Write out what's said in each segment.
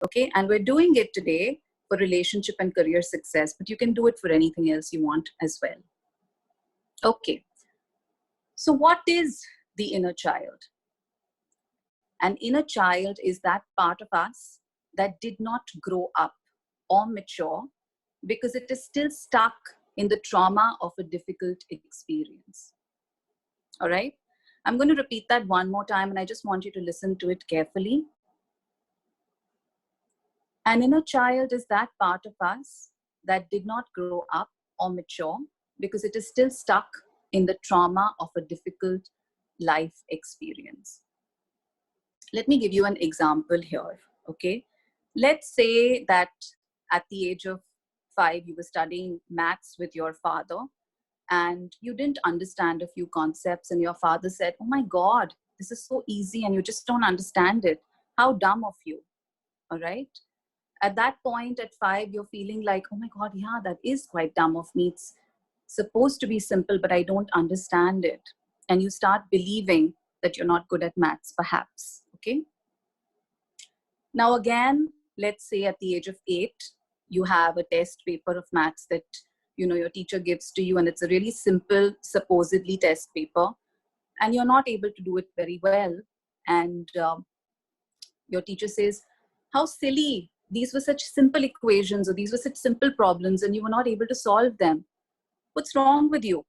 Okay, and we're doing it today for relationship and career success, but you can do it for anything else you want as well. Okay, so what is the inner child? An inner child is that part of us that did not grow up or mature because it is still stuck in the trauma of a difficult experience. All right, I'm going to repeat that one more time, and I just want you to listen to it carefully. An inner child is that part of us that did not grow up or mature because it is still stuck in the trauma of a difficult life experience. Let me give you an example here, okay? Let's say that at the age of 5, you were studying maths with your father and you didn't understand a few concepts, and your father said, "Oh my God, this is so easy and you just don't understand it. How dumb of you," all right? At that point at 5, you're feeling like, "Oh my God, yeah, that is quite dumb of me. It's supposed to be simple, but I don't understand it." And you start believing that you're not good at maths, perhaps, okay? Now again, let's say at the age of 8, you have a test paper of maths that, your teacher gives to you, and it's a really simple, supposedly test paper, and you're not able to do it very well. And your teacher says, "How silly, these were such simple equations, or these were such simple problems, and you were not able to solve them. What's wrong with you?"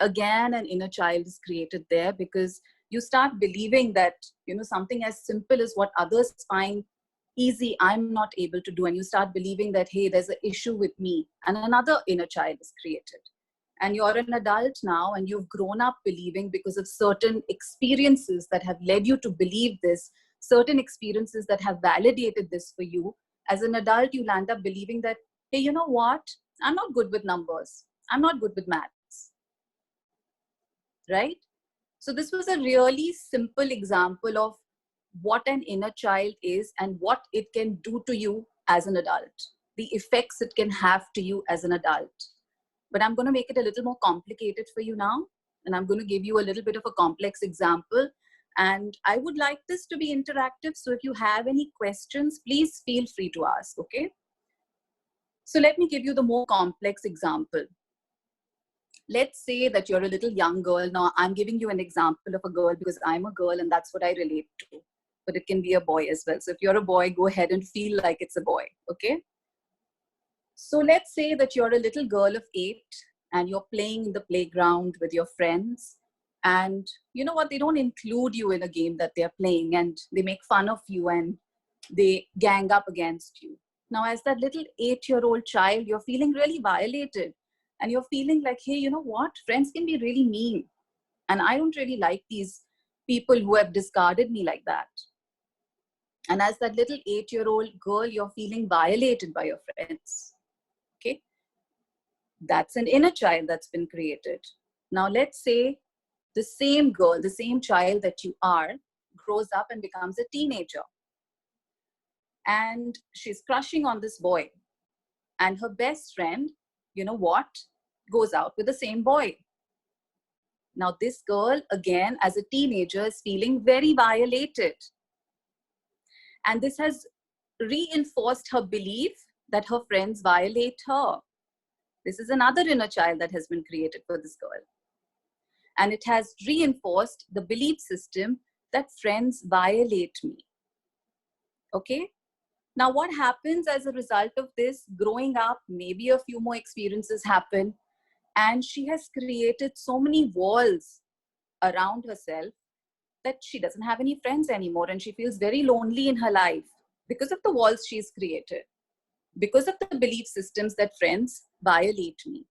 Again, an inner child is created there because you start believing that, something as simple as what others find easy, I'm not able to do. And you start believing that, hey, there's an issue with me. And another inner child is created. And you're an adult now, and you've grown up believing, because of certain experiences that have led you to believe this, certain experiences that have validated this for you. As an adult, you'll end up believing that, hey, you know what? I'm not good with numbers. I'm not good with maths. Right? So this was a really simple example of what an inner child is and what it can do to you as an adult, the effects it can have to you as an adult. But I'm going to make it a little more complicated for you now, and I'm going to give you a little bit of a complex example. And I would like this to be interactive, so if you have any questions, please feel free to ask, okay? So let me give you the more complex example. Let's say that you're a little young girl. Now, I'm giving you an example of a girl because I'm a girl and that's what I relate to. But it can be a boy as well. So if you're a boy, go ahead and feel like it's a boy, okay? So let's say that you're a little girl of 8 and you're playing in the playground with your friends. And you know what? They don't include you in a game that they're playing, and they make fun of you and they gang up against you. Now, as that little 8-year-old child, you're feeling really violated. And you're feeling like, hey, you know what? Friends can be really mean. And I don't really like these people who have discarded me like that. And as that little 8-year-old girl, you're feeling violated by your friends. Okay? That's an inner child that's been created. Now, let's say the same girl, the same child that you are, grows up and becomes a teenager. And she's crushing on this boy. And her best friend, you know what, goes out with the same boy. Now, this girl, again, as a teenager, is feeling very violated. And this has reinforced her belief that her friends violate her. This is another inner child that has been created for this girl. And it has reinforced the belief system that friends violate me. Okay? Now, what happens as a result of this? Growing up, maybe a few more experiences happen. And she has created so many walls around herself that she doesn't have any friends anymore. And she feels very lonely in her life because of the walls she's created, because of the belief systems that friends violate me.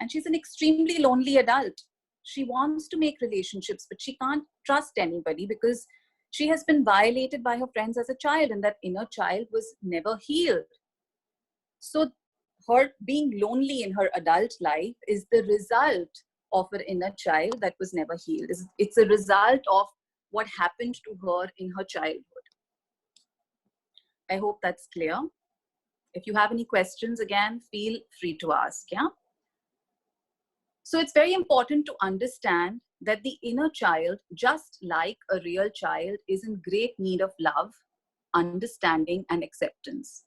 And she's an extremely lonely adult. She wants to make relationships, but she can't trust anybody because she has been violated by her friends as a child, and that inner child was never healed. So her being lonely in her adult life is the result of her inner child that was never healed. It's a result of what happened to her in her childhood. I hope that's clear. If you have any questions, again, feel free to ask, yeah? So it's very important to understand that the inner child, just like a real child, is in great need of love, understanding, and acceptance.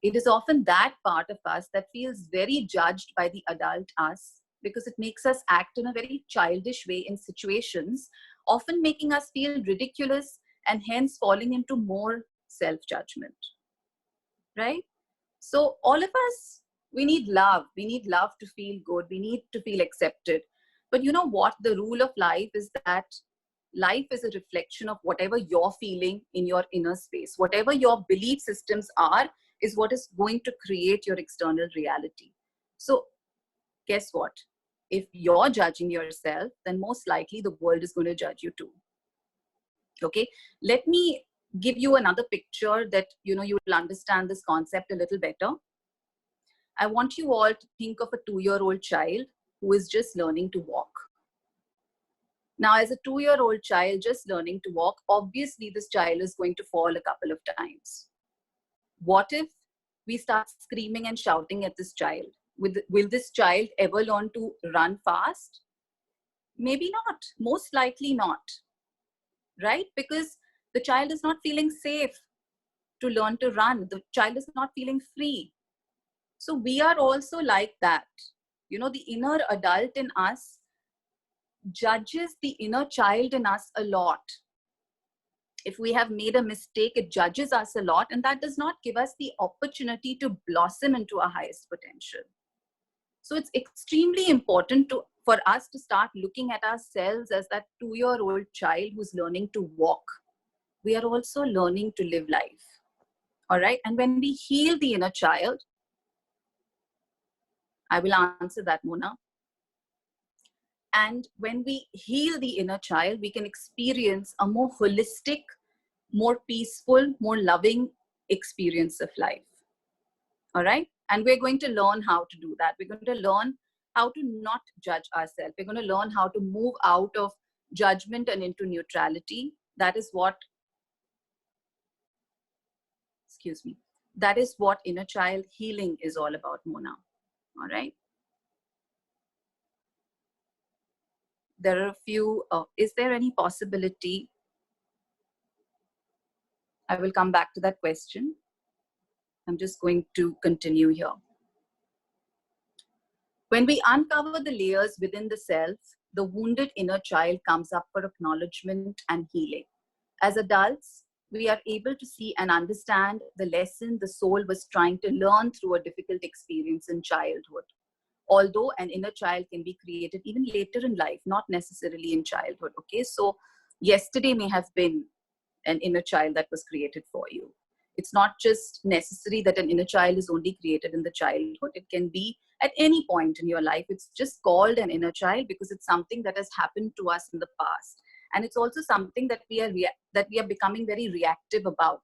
It is often that part of us that feels very judged by the adult us because it makes us act in a very childish way in situations, often making us feel ridiculous and hence falling into more self-judgment, right? So all of us, we need love. We need love to feel good. We need to feel accepted. But you know what? The rule of life is that life is a reflection of whatever you're feeling in your inner space. Whatever your belief systems are is what is going to create your external reality. So guess what? If you're judging yourself, then most likely the world is going to judge you too. Okay, let me give you another picture that you will understand this concept a little better. I want you all to think of a 2-year-old child who is just learning to walk. Now, as a 2-year-old child just learning to walk, obviously this child is going to fall a couple of times. What if we start screaming and shouting at this child? Will this child ever learn to run fast? Maybe not. Most likely not. Right? Because the child is not feeling safe to learn to run. The child is not feeling free. So we are also like that. The inner adult in us judges the inner child in us a lot. If we have made a mistake, it judges us a lot, and that does not give us the opportunity to blossom into our highest potential. So it's extremely important for us to start looking at ourselves as that 2-year-old child who's learning to walk. We are also learning to live life. All right. And when we heal the inner child, I will answer that, Mona. And when we heal the inner child, we can experience a more holistic, more peaceful, more loving experience of life. All right. And we're going to learn how to do that. We're going to learn how to not judge ourselves. We're going to learn how to move out of judgment and into neutrality. That is what inner child healing is all about, Mona. All right. There are a few, is there any possibility? I will come back to that question. I'm just going to continue here. When we uncover the layers within the self, the wounded inner child comes up for acknowledgement and healing. As adults, we are able to see and understand the lesson the soul was trying to learn through a difficult experience in childhood. Although an inner child can be created even later in life, not necessarily in childhood. Okay, so yesterday may have been an inner child that was created for you. It's not just necessary that an inner child is only created in the childhood. It can be at any point in your life. It's just called an inner child because it's something that has happened to us in the past. And it's also something that we are becoming very reactive about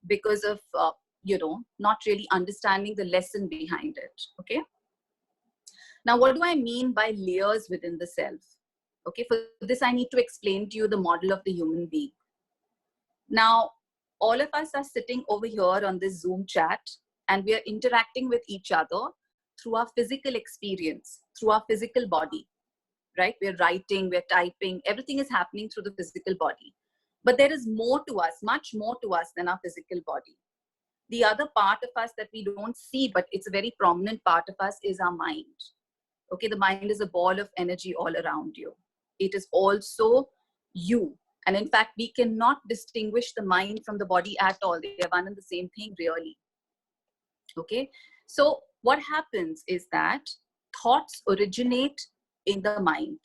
because of, not really understanding the lesson behind it. Okay. Now, what do I mean by layers within the self? Okay, for this, I need to explain to you the model of the human being. Now, all of us are sitting over here on this Zoom chat, and we are interacting with each other through our physical experience, through our physical body, right? We're writing, we're typing, everything is happening through the physical body. But there is more to us, much more to us than our physical body. The other part of us that we don't see, but it's a very prominent part of us, is our mind. Okay, the mind is a ball of energy all around you. It is also you. And in fact, we cannot distinguish the mind from the body at all. They are one and the same thing, really. Okay, so what happens is that thoughts originate in the mind.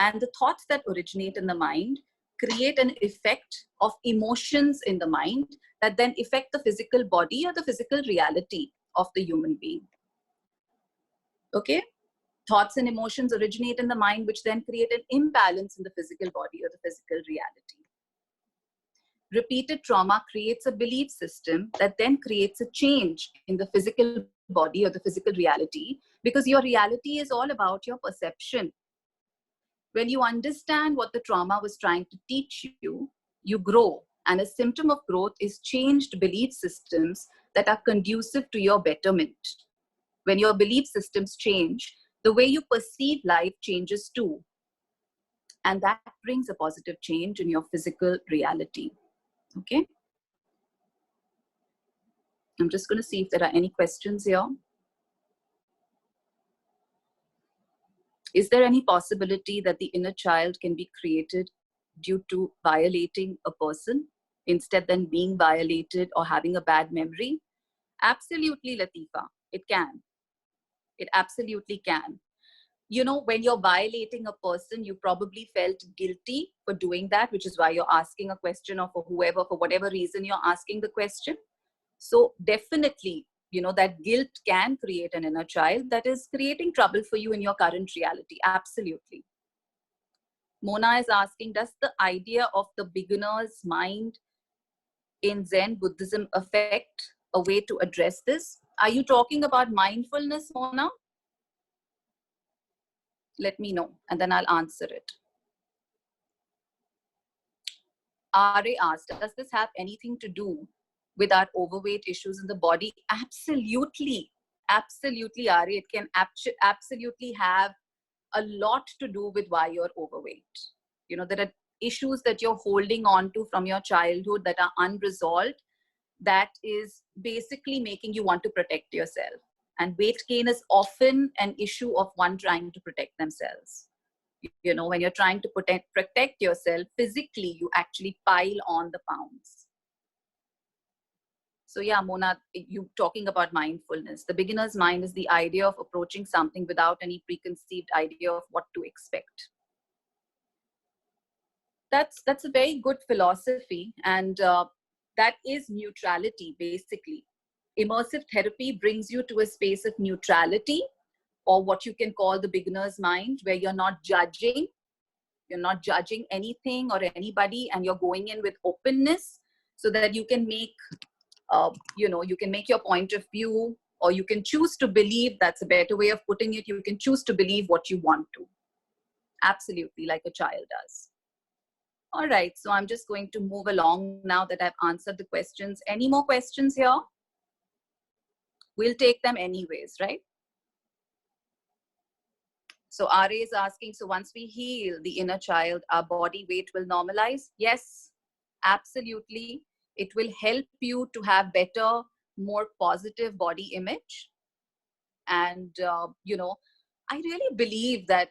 And the thoughts that originate in the mind create an effect of emotions in the mind that then affect the physical body or the physical reality of the human being. Okay, thoughts and emotions originate in the mind, which then create an imbalance in the physical body or the physical reality. Repeated trauma creates a belief system that then creates a change in the physical body or the physical reality, because your reality is all about your perception. When you understand what the trauma was trying to teach you, you grow. And a symptom of growth is changed belief systems that are conducive to your betterment. When your belief systems change, the way you perceive life changes too. And that brings a positive change in your physical reality. Okay. I'm just going to see if there are any questions here. Is there any possibility that the inner child can be created due to violating a person instead than being violated or having a bad memory? Absolutely, Latifa. It can. It absolutely can. You know, when you're violating a person, you probably felt guilty for doing that, which is why you're asking a question, or for whoever, for whatever reason you're asking the question. So definitely, you know, that guilt can create an inner child that is creating trouble for you in your current reality. Absolutely. Mona is asking, does the idea of the beginner's mind in Zen Buddhism affect a way to address this? Are you talking about mindfulness, Mona? Let me know and then I'll answer it. RA asked, does this have anything to do with our overweight issues in the body? Absolutely. Absolutely, RA. It can absolutely have a lot to do with why you're overweight. You know, there are issues that you're holding on to from your childhood that are unresolved, that is basically making you want to protect yourself. And weight gain is often an issue of one trying to protect themselves. You know, when you're trying to protect yourself physically, you actually pile on the pounds. So yeah, Mona, you talking about mindfulness. The beginner's mind is the idea of approaching something without any preconceived idea of what to expect. That's a very good philosophy, and that is neutrality, basically. Immersive therapy brings you to a space of neutrality, or what you can call the beginner's mind, where you're not judging anything or anybody, and you're going in with openness so that you can make you can make your point of view, or you can choose to believe. That's a better way of putting it. You can choose to believe what you want to. Absolutely, like a child does. All right, so I'm just going to move along now that I've answered the questions. Any more questions here? We'll take them anyways, right? So RA is asking, so once we heal the inner child, our body weight will normalize? Yes, absolutely. It will help you to have better, more positive body image. And, I really believe that,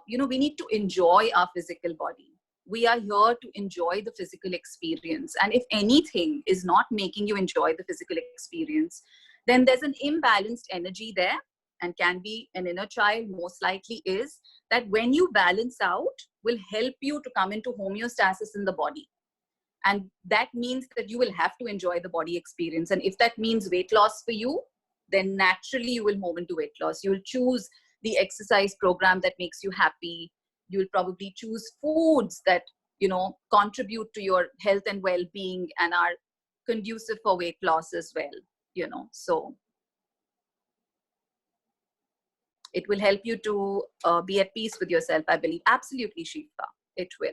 we need to enjoy our physical body. We are here to enjoy the physical experience. And if anything is not making you enjoy the physical experience, then there's an imbalanced energy there, and can be an inner child, most likely is, that when you balance out, will help you to come into homeostasis in the body. And that means that you will have to enjoy the body experience. And if that means weight loss for you, then naturally you will move into weight loss. You will choose the exercise program that makes you happy. You will probably choose foods that, contribute to your health and well-being and are conducive for weight loss as well, So it will help you to be at peace with yourself, I believe. Absolutely, Shifa, it will.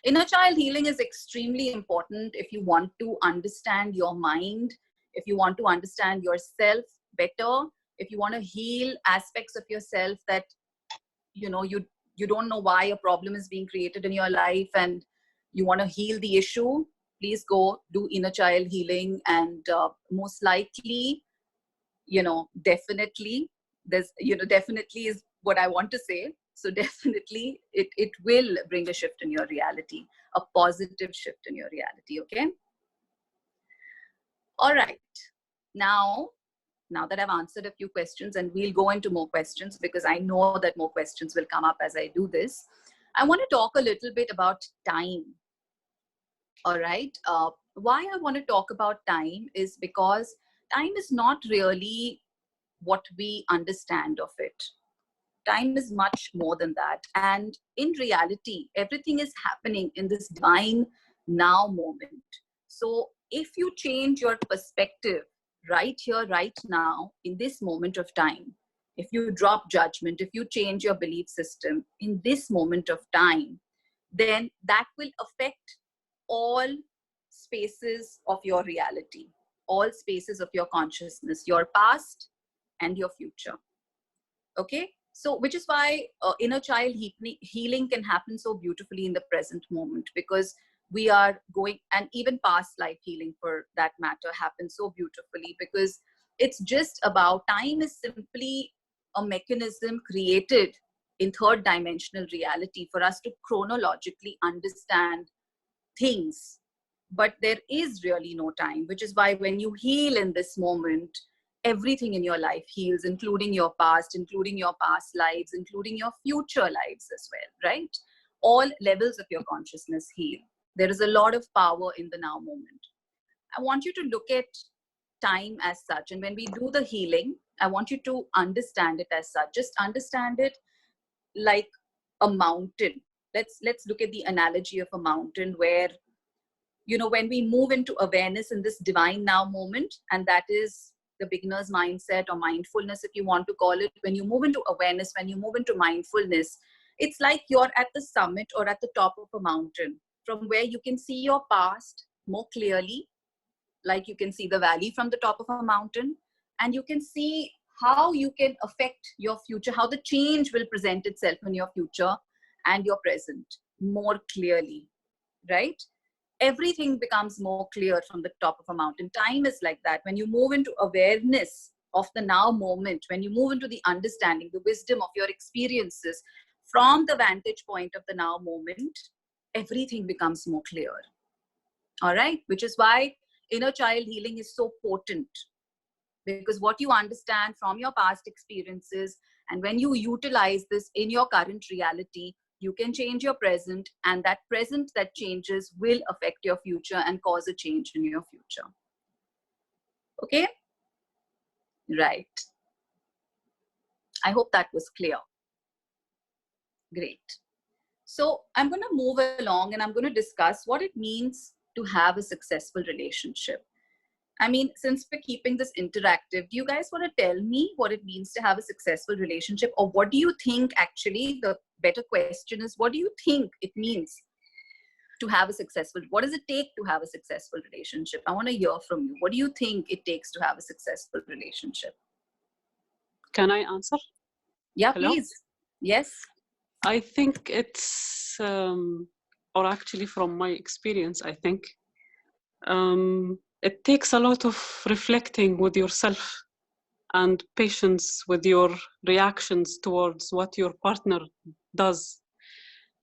Inner child healing is extremely important if you want to understand your mind, if you want to understand yourself better, if you want to heal aspects of yourself that, you don't know why a problem is being created in your life and you want to heal the issue. Please go do inner child healing, and most likely, definitely, definitely is what I want to say. So definitely it will bring a shift in your reality, a positive shift in your reality. Okay. All right. Now that I've answered a few questions, and we'll go into more questions because I know that more questions will come up as I do this, I want to talk a little bit about time. All right. Why I want to talk about time is because time is not really what we understand of it. Time is much more than that. And in reality, everything is happening in this divine now moment. So if you change your perspective right here, right now, in this moment of time, if you drop judgment, if you change your belief system in this moment of time, then that will affect all spaces of your reality, all spaces of your consciousness, your past and your future. Okay. So, which is why inner child healing can happen so beautifully in the present moment, because we are going, and even past life healing for that matter happens so beautifully, because it's just about, time is simply a mechanism created in third dimensional reality for us to chronologically understand things. But there is really no time, which is why when you heal in this moment, everything in your life heals, including your past, including your past lives, including your future lives as well, right? All levels of your consciousness heal. There is a lot of power in the now moment. I want you to look at time as such. And when we do the healing, I want you to understand it as such. Just understand it like a mountain. Let's look at the analogy of a mountain where, you know, when we move into awareness in this divine now moment, and that is the beginner's mindset or mindfulness, if you want to call it, when you move into awareness, when you move into mindfulness, it's like you're at the summit or at the top of a mountain from where you can see your past more clearly, like you can see the valley from the top of a mountain, and you can see how you can affect your future, how the change will present itself in your future and your present more clearly, right? Everything becomes more clear from the top of a mountain. Time is like that. When you move into awareness of the now moment, when you move into the understanding, the wisdom of your experiences from the vantage point of the now moment, everything becomes more clear. All right? Which is why inner child healing is so potent, because what you understand from your past experiences, and when you utilize this in your current reality, you can change your present, and that present that changes will affect your future and cause a change in your future. Okay? Right. I hope that was clear. Great. So I'm going to move along and I'm going to discuss what it means to have a successful relationship. I mean, since we're keeping this interactive, do you guys want to tell me what it means to have a successful relationship? Or what do you think, actually, the better question is, what do you think it means to have a successful, what does it take to have a successful relationship? I want to hear from you. What do you think it takes to have a successful relationship? Can I answer? Yeah, Hello? please. Yes. I think it's, or actually from my experience, I think it takes a lot of reflecting with yourself and patience with your reactions towards what your partner does.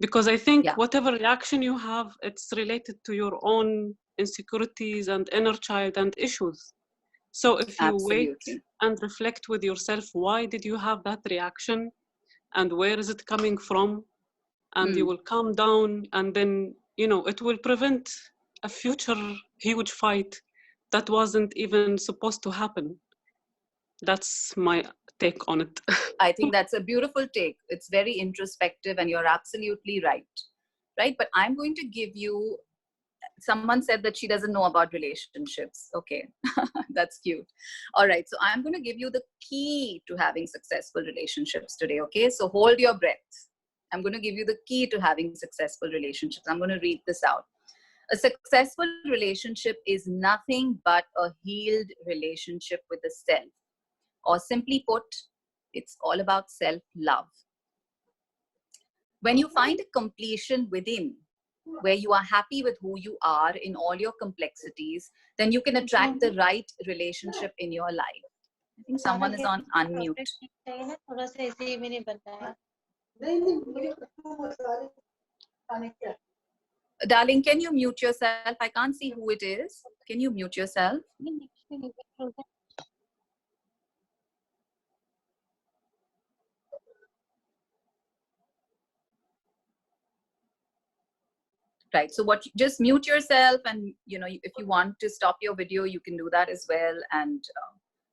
Because I think whatever reaction you have, it's related to your own insecurities and inner child and issues. So if you wait and reflect with yourself, why did you have that reaction? And where is it coming from? And you will calm down, and then, you know, it will prevent a future huge fight that wasn't even supposed to happen. That's my take on it. I think that's a beautiful take. It's very introspective and you're absolutely right. Right? But I'm going to give you, someone said that she doesn't know about relationships. Okay, that's cute. All right, so I'm going to give you the key to having successful relationships today. Okay, so hold your breath. I'm going to give you the key to having successful relationships. I'm going to read this out. A successful relationship is nothing but a healed relationship with the self. Or simply put, it's all about self-love. When you find a completion within, where you are happy with who you are in all your complexities, then you can attract the right relationship in your life. I think someone is on unmute. Darling, can you mute yourself? I can't see who it is. Can you mute yourself? Right. So just mute yourself, and you know, if you want to stop your video, you can do that as well, and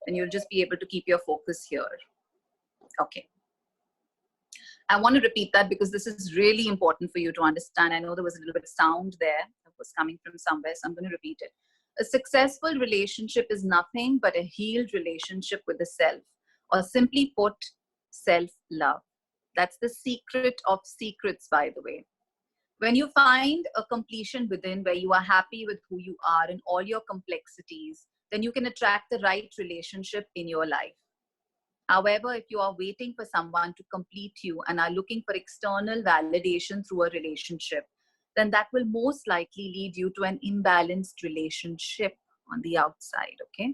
then you'll just be able to keep your focus here. Okay. I want to repeat that because this is really important for you to understand. I know there was a little bit of sound there that was coming from somewhere, so I'm going to repeat it. A successful relationship is nothing but a healed relationship with the self, or simply put, self-love. That's the secret of secrets, by the way. When you find a completion within, where you are happy with who you are and all your complexities, then you can attract the right relationship in your life. However, if you are waiting for someone to complete you and are looking for external validation through a relationship, then that will most likely lead you to an imbalanced relationship on the outside, okay?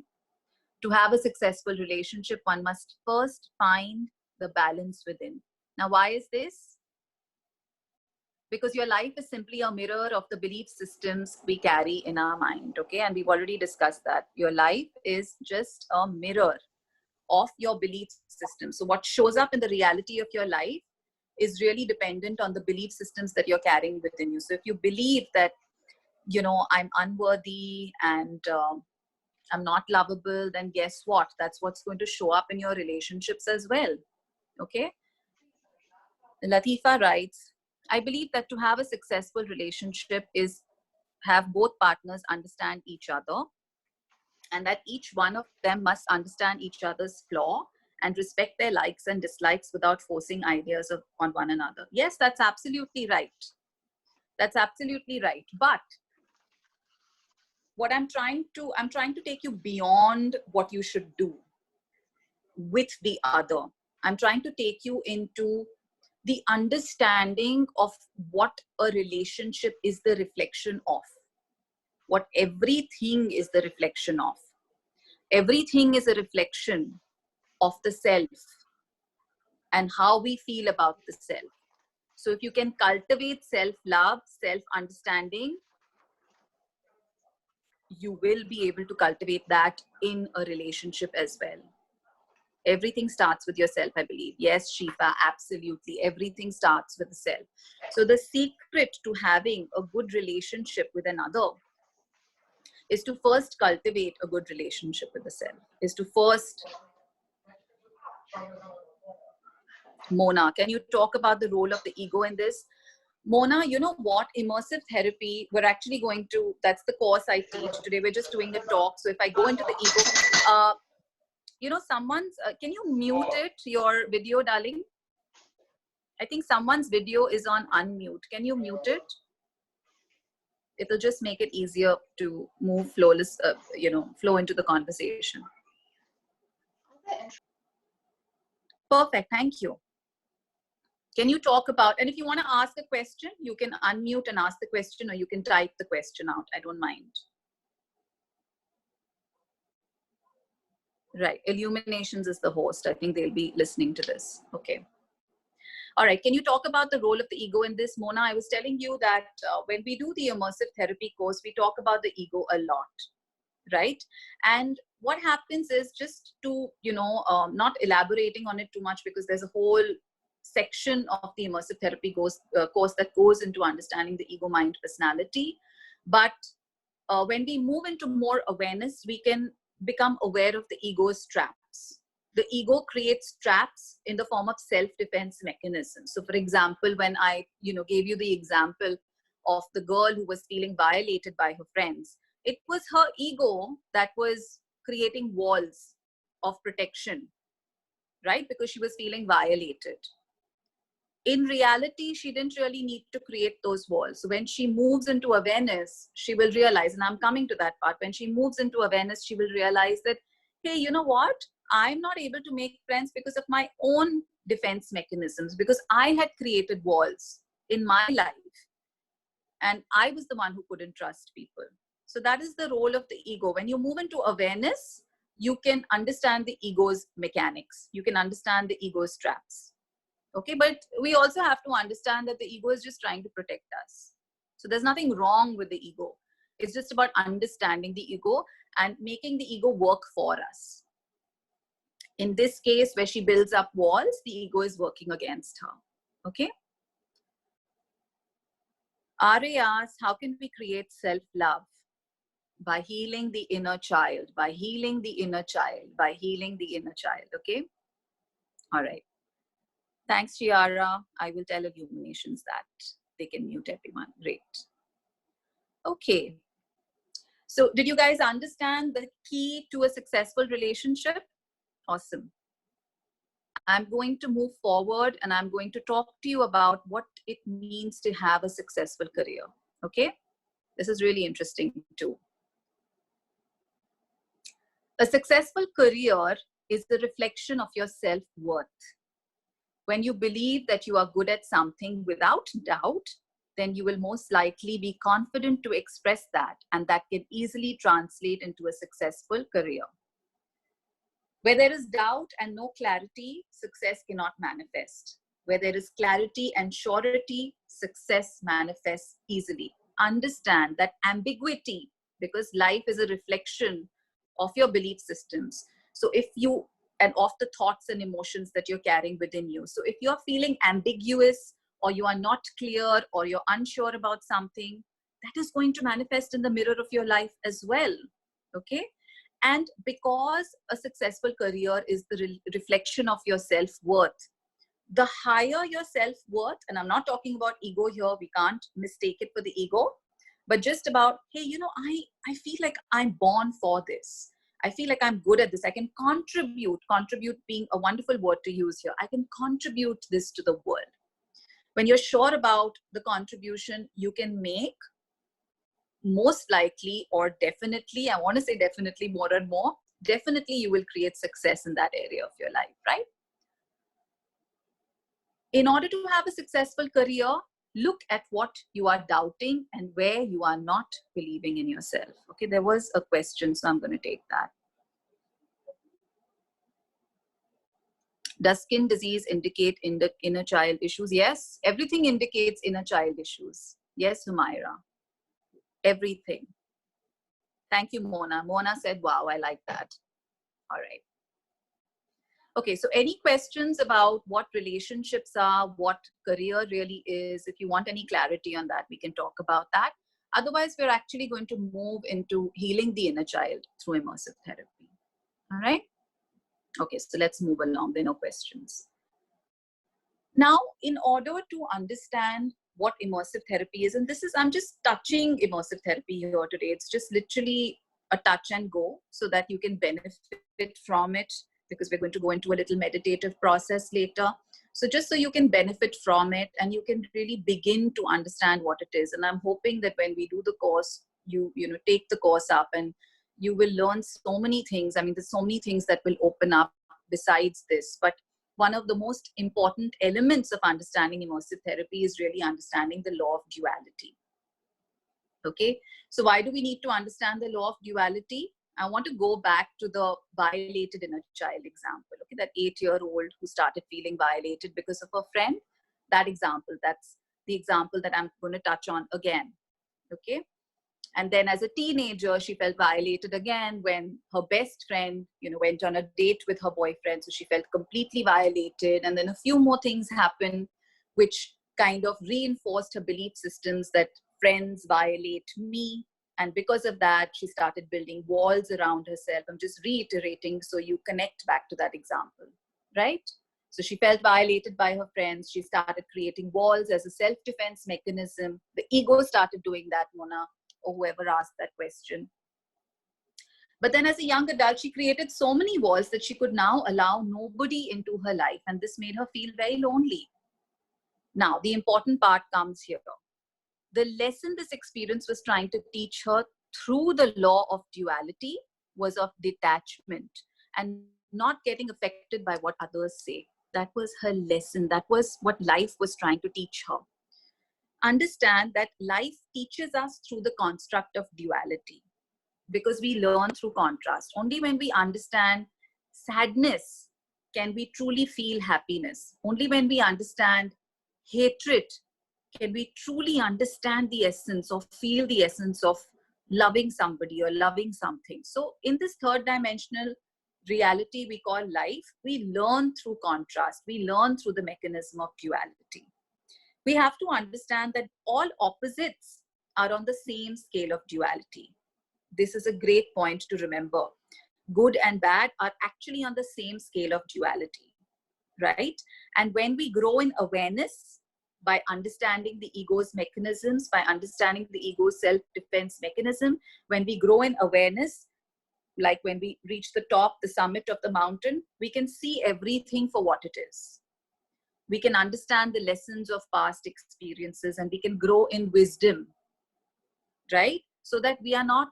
To have a successful relationship, one must first find the balance within. Now, why is this? Because your life is simply a mirror of the belief systems we carry in our mind, okay? And we've already discussed that. Your life is just a mirror of your belief system. So what shows up in the reality of your life is really dependent on the belief systems that you're carrying within you. So if you believe that, you know, I'm unworthy and I'm not lovable, then guess what? That's what's going to show up in your relationships as well, okay? Latifa writes, I believe that to have a successful relationship is have both partners understand each other, and that each one of them must understand each other's flaw and respect their likes and dislikes without forcing ideas on one another. Yes, that's absolutely right. That's absolutely right. But what I'm trying to take you beyond what you should do with the other. I'm trying to take you into the understanding of what a relationship is the reflection of, what everything is the reflection of. Everything is a reflection of the self and how we feel about the self. So if you can cultivate self-love, self-understanding, you will be able to cultivate that in a relationship as well. Everything starts with yourself, I believe. Yes, Shifa, absolutely. Everything starts with the self. So the secret to having a good relationship with another is to first cultivate a good relationship with the self, is to first... Mona, can you talk about the role of the ego in this? Mona, you know what? Immersive therapy, we're actually going to, that's the course I teach. Today we're just doing a talk. So if I go into the ego, you know, someone's, can you mute it, your video, darling? I think someone's video is on unmute. Can you mute it? It'll just make it easier to move flawless, you know, flow into the conversation. Perfect, thank you. Can you talk about, and if you want to ask a question, you can unmute and ask the question, or you can type the question out. I don't mind. Right, Illuminations is the host. I think they'll be listening to this. Okay. All right, can you talk about the role of the ego in this, Mona? I was telling you that when we do the immersive therapy course, we talk about the ego a lot, right? And what happens is, just to, you know, not elaborating on it too much, because there's a whole section of the immersive therapy course that goes into understanding the ego, mind, personality. But when we move into more awareness, we can become aware of the ego's traps. The ego creates traps in the form of self-defense mechanisms. So for example, when I, you know, gave you the example of the girl who was feeling violated by her friends, it was her ego that was creating walls of protection, right? Because she was feeling violated. In reality, she didn't really need to create those walls. So when she moves into awareness, she will realize, and I'm coming to that part, when she moves into awareness, she will realize that, hey, you know what? I'm not able to make friends because of my own defense mechanisms, because I had created walls in my life. And I was the one who couldn't trust people. So that is the role of the ego. When you move into awareness, you can understand the ego's mechanics. You can understand the ego's traps. Okay, but we also have to understand that the ego is just trying to protect us. So there's nothing wrong with the ego. It's just about understanding the ego and making the ego work for us. In this case, where she builds up walls, the ego is working against her. Okay. Ari asks, how can we create self-love? By healing the inner child, by healing the inner child, by healing the inner child. Okay. All right. Thanks, Chiara. I will tell Illuminations that they can mute everyone. Great. Okay. So did you guys understand the key to a successful relationship? Awesome. I'm going to move forward and I'm going to talk to you about what it means to have a successful career. Okay. This is really interesting too. A successful career is the reflection of your self-worth. When you believe that you are good at something without doubt, then you will most likely be confident to express that, and that can easily translate into a successful career. Where there is doubt and no clarity, success cannot manifest. Where there is clarity and surety, success manifests easily. Understand that ambiguity, because life is a reflection of your belief systems. So if you, and of the thoughts and emotions that you're carrying within you. So if you're feeling ambiguous, or you are not clear, or you're unsure about something, that is going to manifest in the mirror of your life as well. Okay? And because a successful career is the reflection of your self-worth, the higher your self-worth, and I'm not talking about ego here, we can't mistake it for the ego, but just about, hey, you know, I feel like I'm born for this. I feel like I'm good at this. I can contribute being a wonderful word to use here. I can contribute this to the world. When you're sure about the contribution you can make, most likely, or definitely, I want to say definitely more and more, definitely you will create success in that area of your life, right? In order to have a successful career, look at what you are doubting and where you are not believing in yourself. Okay, there was a question, so I'm going to take that. Does skin disease indicate inner child issues? Yes, everything indicates inner child issues. Yes, Humaira. Everything. Thank you, Mona. Mona said, wow, I like that. All right. Okay, so any questions about what relationships are, what career really is? If you want any clarity on that, we can talk about that. Otherwise, we're actually going to move into healing the inner child through immersive therapy. All right? Okay, so let's move along. There are no questions. Now, in order to understand what immersive therapy is, and this is, I'm just touching immersive therapy here today. It's just literally a touch and go so that you can benefit from it, because we're going to go into a little meditative process later. So just so you can benefit from it and you can really begin to understand what it is. And I'm hoping that when we do the course, you know, take the course up and you will learn so many things. I mean, there's so many things that will open up besides this, but one of the most important elements of understanding immersive therapy is really understanding the law of duality. Okay, so why do we need to understand the law of duality? I want to go back to the violated inner child example. Okay, that 8-year-old who started feeling violated because of her friend. That example, that's the example that I'm going to touch on again. Okay. And then as a teenager, she felt violated again when her best friend, you know, went on a date with her boyfriend. So she felt completely violated. And then a few more things happened, which kind of reinforced her belief systems that friends violate me. And because of that, she started building walls around herself. I'm just reiterating so you connect back to that example, right? So she felt violated by her friends. She started creating walls as a self-defense mechanism. The ego started doing that, Mona, or whoever asked that question. But then as a young adult, she created so many walls that she could now allow nobody into her life. And this made her feel very lonely. Now, the important part comes here. The lesson this experience was trying to teach her through the law of duality was of detachment and not getting affected by what others say. That was her lesson. That was what life was trying to teach her. Understand that life teaches us through the construct of duality, because we learn through contrast. Only when we understand sadness can we truly feel happiness. Only when we understand hatred can we truly understand the essence or feel the essence of loving somebody or loving something. So in this third dimensional reality we call life, we learn through contrast. We learn through the mechanism of duality. We have to understand that all opposites are on the same scale of duality. This is a great point to remember. Good and bad are actually on the same scale of duality, right? And when we grow in awareness by understanding the ego's mechanisms, by understanding the ego's self-defense mechanism, when we grow in awareness, like when we reach the top, the summit of the mountain, we can see everything for what it is. We can understand the lessons of past experiences and we can grow in wisdom, right? So that we are not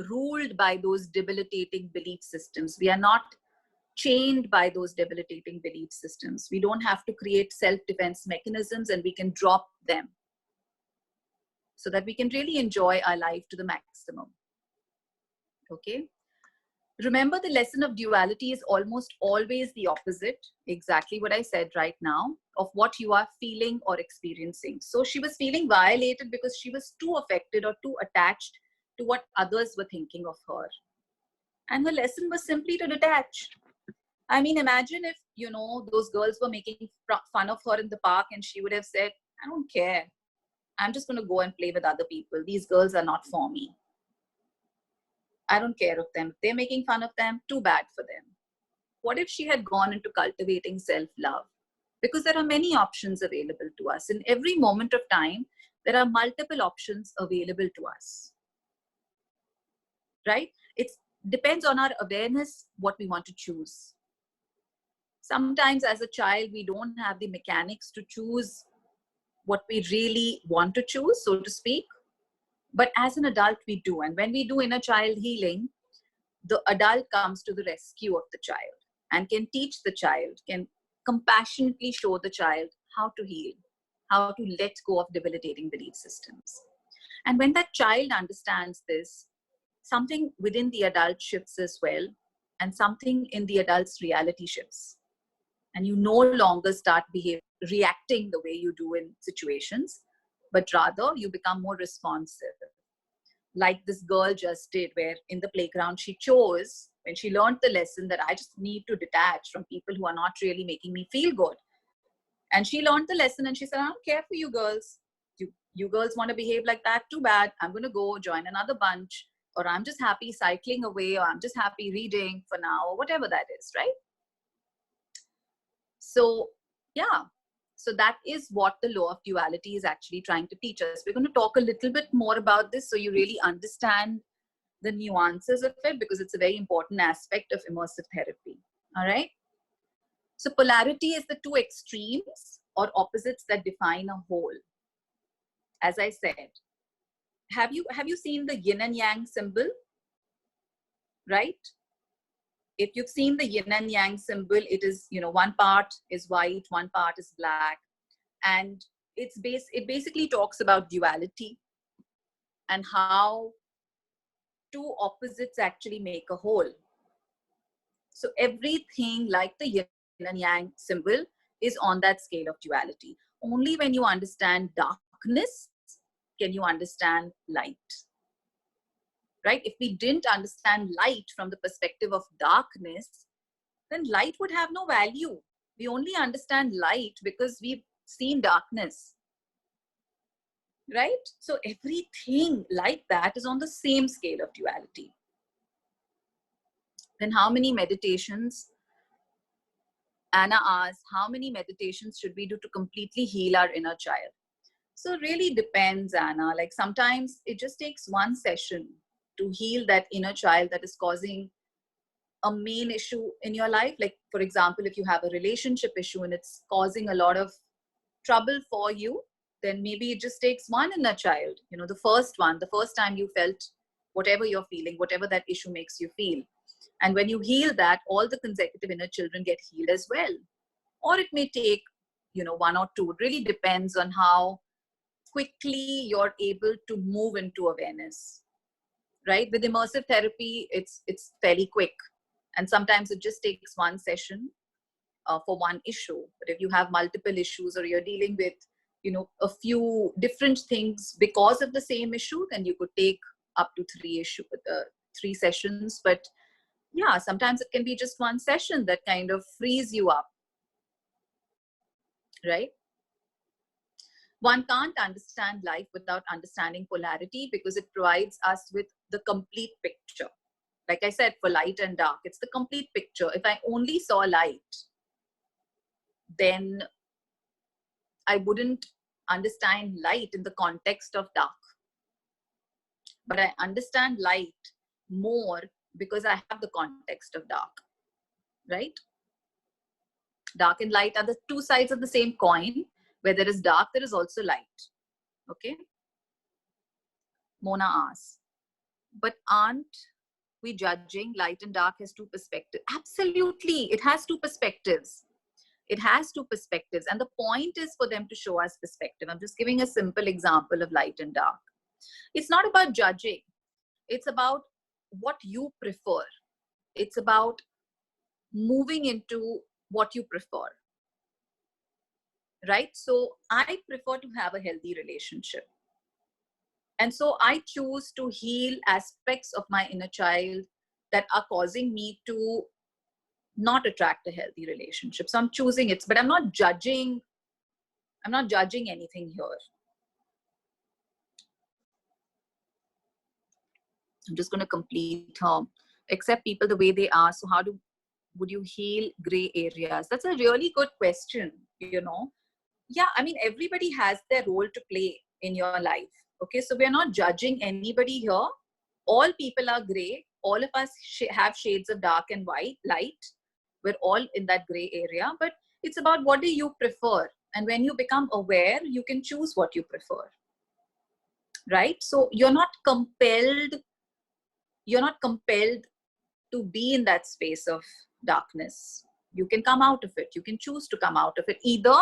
ruled by those debilitating belief systems. We are not chained by those debilitating belief systems. We don't have to create self-defense mechanisms and we can drop them. so that we can really enjoy our life to the maximum. Okay. Remember, the lesson of duality is almost always the opposite, exactly what I said right now, of what you are feeling or experiencing. So she was feeling violated because she was too affected or too attached to what others were thinking of her. And her lesson was simply to detach. I mean, imagine if, those girls were making fun of her in the park and she would have said, I don't care. I'm just going to go and play with other people. These girls are not for me. I don't care of them. If they're making fun of them, too bad for them. What if she had gone into cultivating self-love? Because there are many options available to us. In every moment of time, there are multiple options available to us. Right? It depends on our awareness what we want to choose. Sometimes as a child, we don't have the mechanics to choose what we really want to choose, so to speak. But as an adult, we do. And when we do inner child healing, the adult comes to the rescue of the child and can teach the child, can compassionately show the child how to heal, how to let go of debilitating belief systems. And when that child understands this, something within the adult shifts as well, and something in the adult's reality shifts. And you no longer start reacting the way you do in situations, but rather you become more responsive. Like this girl just did, where in the playground she chose, when she learned the lesson that I just need to detach from people who are not really making me feel good. And she learned the lesson and she said, I don't care for you girls. You girls want to behave like that, too bad. I'm going to go join another bunch, or I'm just happy cycling away, or I'm just happy reading for now, or whatever that is, right? So, yeah. So that is what the law of duality is actually trying to teach us. We're going to talk a little bit more about this so you really understand the nuances of it, because it's a very important aspect of immersive therapy. All right. So polarity is the two extremes or opposites that define a whole. As I said, have you seen the yin and yang symbol? Right? If you've seen the yin and yang symbol, it is, one part is white, one part is black. And it basically talks about duality and how two opposites actually make a whole. So everything like the yin and yang symbol is on that scale of duality. Only when you understand darkness can you understand light. Right? If we didn't understand light from the perspective of darkness, then light would have no value. We only understand light because we've seen darkness. Right? So everything like that is on the same scale of duality. Then how many meditations? Anna asks, how many meditations should we do to completely heal our inner child? So it really depends, Anna. Like sometimes it just takes one session to heal that inner child that is causing a main issue in your life. Like, for example, if you have a relationship issue and it's causing a lot of trouble for you, then maybe it just takes one inner child. The first time you felt whatever you're feeling, whatever that issue makes you feel. And when you heal that, all the consecutive inner children get healed as well. Or it may take, one or two. It really depends on how quickly you're able to move into awareness. Right? With immersive therapy, it's fairly quick. And sometimes it just takes one session for one issue. But if you have multiple issues, or you're dealing with, a few different things because of the same issue, then you could take up to 3 sessions. But yeah, sometimes it can be just one session that kind of frees you up. Right? One can't understand life without understanding polarity, because it provides us with the complete picture. Like I said, for light and dark, it's the complete picture. If I only saw light, then I wouldn't understand light in the context of dark. But I understand light more because I have the context of dark. Right? Dark and light are the two sides of the same coin. Where there is dark, there is also light. Okay? Mona asks, but aren't we judging light and dark has two perspectives? Absolutely. It has two perspectives. It has two perspectives. And the point is for them to show us perspective. I'm just giving a simple example of light and dark. It's not about judging. It's about what you prefer. It's about moving into what you prefer, right? So I prefer to have a healthy relationship. And so I choose to heal aspects of my inner child that are causing me to not attract a healthy relationship. So I'm choosing it, but I'm not judging anything here. I'm just going to complete accept people the way they are. So would you heal gray areas? That's a really good question, you know. Yeah, I mean, everybody has their role to play in your life. Okay, so we're not judging anybody here. All people are gray. All of us have shades of dark and white, light. We're all in that gray area, but it's about what do you prefer. And when you become aware, you can choose what you prefer, right? So you're not compelled to be in that space of darkness. You can come out of it. You can choose to come out of it, either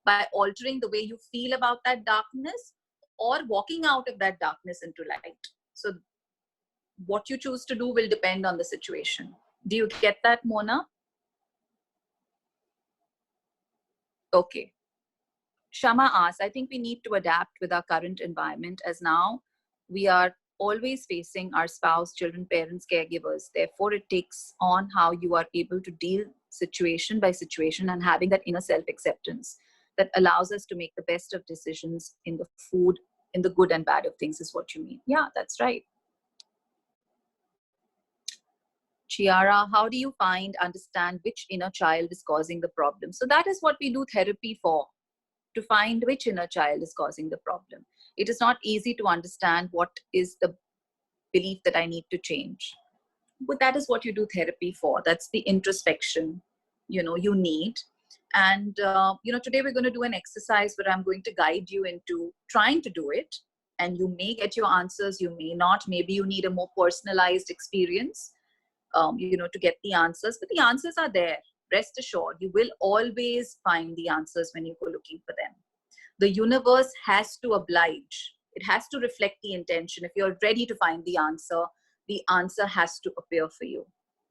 by altering the way you feel about that darkness or walking out of that darkness into light. So what you choose to do will depend on the situation. Do you get that, Mona? Okay. Shama asks, I think we need to adapt with our current environment, as now we are always facing our spouse, children, parents, caregivers. Therefore, it takes on how you are able to deal situation by situation and having that inner self-acceptance that allows us to make the best of decisions in the food, in the good and bad of things, is what you mean. Yeah, that's right. Chiara, how do you understand which inner child is causing the problem? So that is what we do therapy for, to find which inner child is causing the problem. It is not easy to understand what is the belief that I need to change. But that is what you do therapy for. That's the introspection, you need. And, today we're going to do an exercise where I'm going to guide you into trying to do it. And you may get your answers, you may not. Maybe you need a more personalized experience, to get the answers. But the answers are there. Rest assured, you will always find the answers when you go looking for them. The universe has to oblige. It has to reflect the intention. If you're ready to find the answer has to appear for you.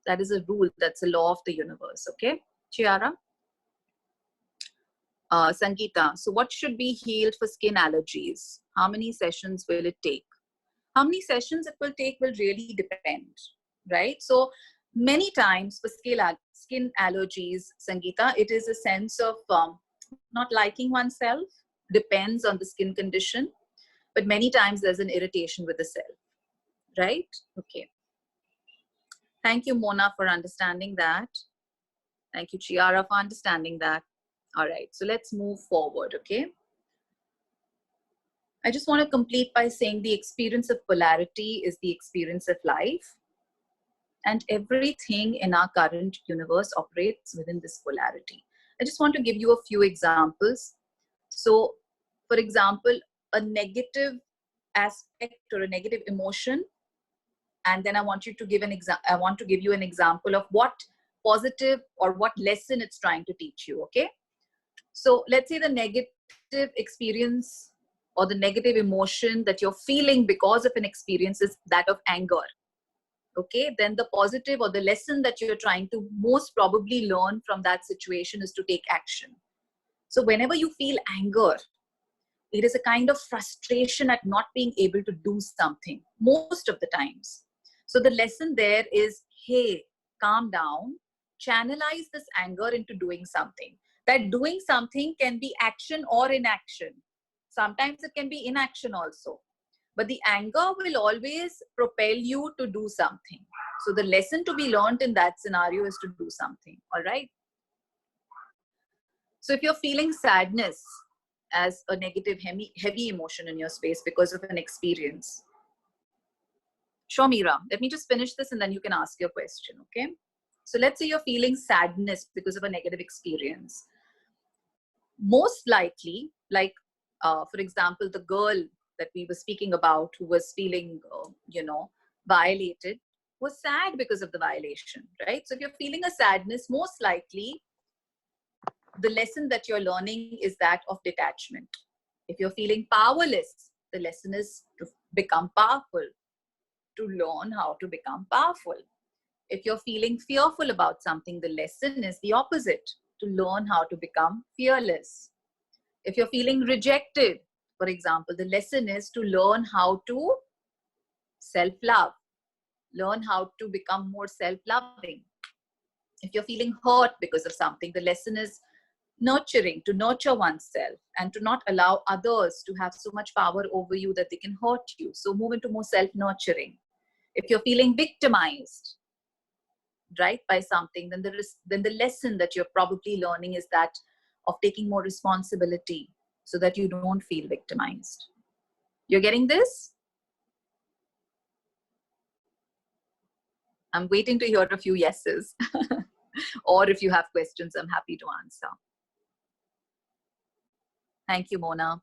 That is a rule. That's a law of the universe. Okay, Chiara? Sangeeta, so what should be healed for skin allergies? How many sessions will it take? How many sessions it will take will really depend, right? So many times for skin allergies, Sangeeta, it is a sense of not liking oneself, depends on the skin condition, but many times there's an irritation with the self, right? Okay. Thank you, Mona, for understanding that. Thank you, Chiara, for understanding that. All right, so let's move forward, okay? I just want to complete by saying the experience of polarity is the experience of life. And everything in our current universe operates within this polarity. I just want to give you a few examples. So, for example, a negative aspect or a negative emotion, and then I want you to give I want to give you an example of what positive or what lesson it's trying to teach you, okay? So let's say the negative experience or the negative emotion that you're feeling because of an experience is that of anger. Okay, then the positive or the lesson that you're trying to most probably learn from that situation is to take action. So whenever you feel anger, it is a kind of frustration at not being able to do something most of the times. So the lesson there is, hey, calm down, channelize this anger into doing something. That doing something can be action or inaction. Sometimes it can be inaction also. But the anger will always propel you to do something. So the lesson to be learned in that scenario is to do something. All right. So if you're feeling sadness as a negative, heavy emotion in your space because of an experience, sure, Meera, let me just finish this and then you can ask your question. Okay. So let's say you're feeling sadness because of a negative experience. Most likely, like, for example, the girl that we were speaking about who was feeling, violated, was sad because of the violation, right? So if you're feeling a sadness, most likely the lesson that you're learning is that of detachment. If you're feeling powerless, the lesson is to become powerful, to learn how to become powerful. If you're feeling fearful about something, the lesson is the opposite, to learn how to become fearless. If you're feeling rejected, for example, the lesson is to learn how to self-love, learn how to become more self-loving. If you're feeling hurt because of something, the lesson is nurturing, to nurture oneself and to not allow others to have so much power over you that they can hurt you. So move into more self-nurturing. If you're feeling victimized, right, by something, then the lesson that you're probably learning is that of taking more responsibility so that you don't feel victimized. You're getting this? I'm waiting to hear a few yeses. Or if you have questions, I'm happy to answer. Thank you, Mona.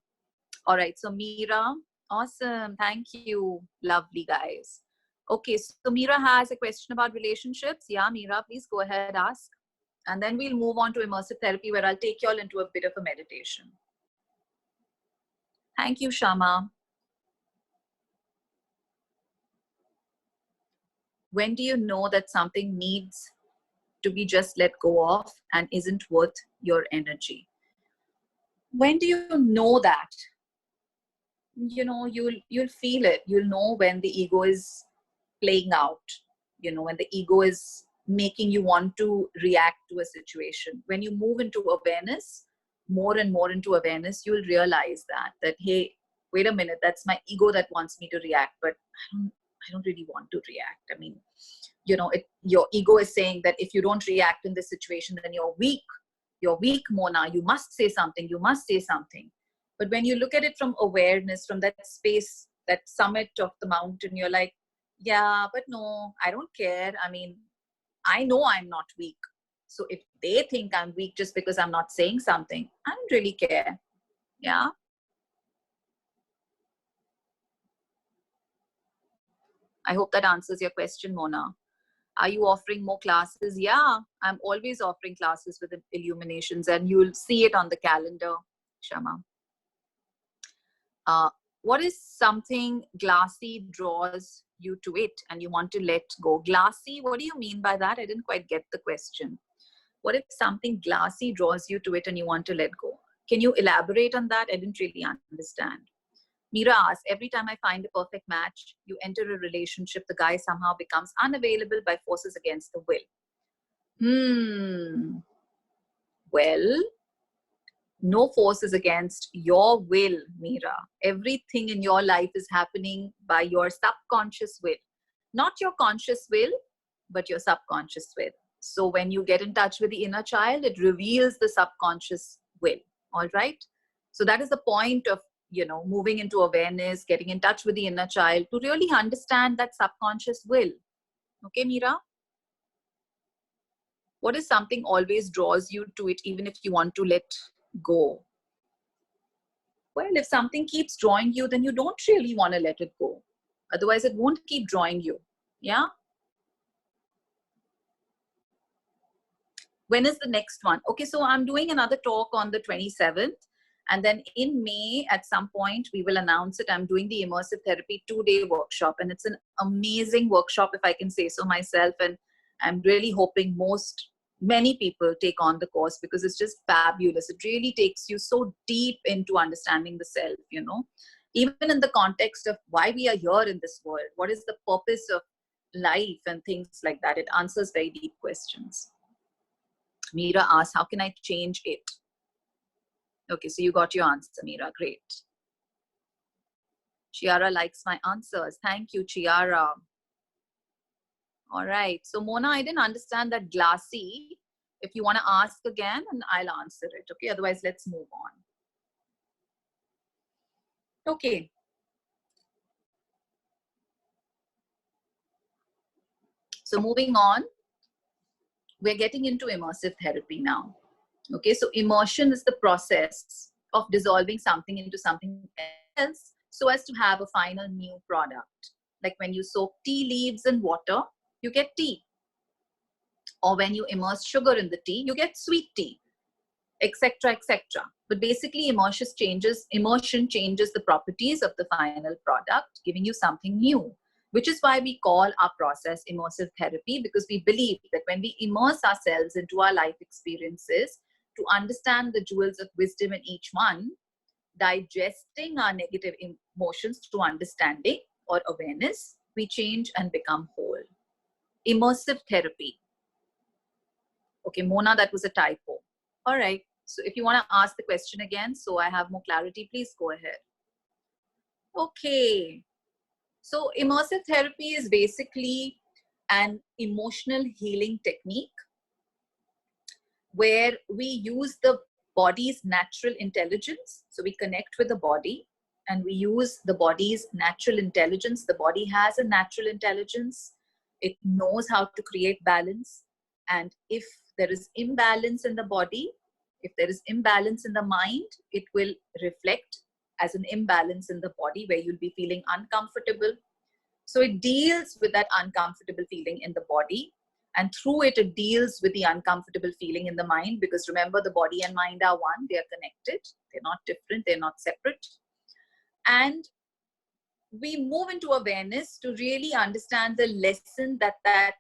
All right, so Meera, awesome. Thank you. Lovely, guys. Okay, so Meera has a question about relationships. Yeah, Meera, please go ahead, ask. And then we'll move on to immersive therapy, where I'll take you all into a bit of a meditation. Thank you, Shama. When do you know that something needs to be just let go of and isn't worth your energy? When do you know that? You know, you'll feel it. You'll know when the ego is playing out, you know, when the ego is making you want to react to a situation. When you move into awareness, more and more into awareness, you'll realize that hey, wait a minute, that's my ego that wants me to react, but I don't really want to react. I mean, you know, your ego is saying that if you don't react in this situation, then you're weak. You're weak, Mona. You must say something. You must say something. But when you look at it from awareness, from that space, that summit of the mountain, you're like, yeah, but no, I don't care. I mean, I know I'm not weak. So if they think I'm weak just because I'm not saying something, I don't really care. Yeah. I hope that answers your question, Mona. Are you offering more classes? Yeah, I'm always offering classes with Illuminations, and you'll see it on the calendar, Shama. What is something glassy draws you to it and you want to let go? Glassy, what do you mean by that? I didn't quite get the question. What if something glassy draws you to it and you want to let go? Can you elaborate on that? I didn't really understand. Meera asks, every time I find a perfect match, you enter a relationship, the guy somehow becomes unavailable by forces against the will. Well, no force is against your will, Meera. Everything in your life is happening by your subconscious will. Not your conscious will, but your subconscious will. So when you get in touch with the inner child, it reveals the subconscious will. All right? So that is the point of, you know, moving into awareness, getting in touch with the inner child to really understand that subconscious will. Okay, Meera? What is something always draws you to it, even if you want to let go? Well, if something keeps drawing you, then you don't really want to let it go. Otherwise, it won't keep drawing you. Yeah? When is the next one? Okay, so I'm doing another talk on the 27th. And then in May, at some point, we will announce it. I'm doing the immersive therapy 2-day workshop. And it's an amazing workshop, if I can say so myself. And I'm really hoping many people take on the course, because it's just fabulous. It really takes you so deep into understanding the self, you know, even in the context of why we are here in this world. What is the purpose of life and things like that? It answers very deep questions. Meera asks, how can I change it? Okay, so you got your answer, Meera. Great. Chiara likes my answers. Thank you, Chiara. All right. So Mona, I didn't understand that glassy. If you want to ask again, and I'll answer it. Okay. Otherwise, let's move on. Okay. So moving on, we're getting into immersive therapy now. Okay. So immersion is the process of dissolving something into something else so as to have a final new product. Like when you soak tea leaves in water, you get tea. Or when you immerse sugar in the tea, you get sweet tea. etc., etc. But basically, immersion changes the properties of the final product, giving you something new, which is why we call our process immersive therapy, because we believe that when we immerse ourselves into our life experiences to understand the jewels of wisdom in each one, digesting our negative emotions through understanding or awareness, we change and become whole. Immersive therapy. Okay, Mona, that was a typo. All right. So if you want to ask the question again, so I have more clarity, please go ahead. Okay. So immersive therapy is basically an emotional healing technique where we use the body's natural intelligence. So we connect with the body and we use the body's natural intelligence. The body has a natural intelligence. It knows how to create balance. And if there is imbalance in the body, if there is imbalance in the mind, it will reflect as an imbalance in the body where you'll be feeling uncomfortable. So it deals with that uncomfortable feeling in the body. And through it, it deals with the uncomfortable feeling in the mind, because remember, the body and mind are one. They are connected. They're not different. They're not separate. And we move into awareness to really understand the lesson that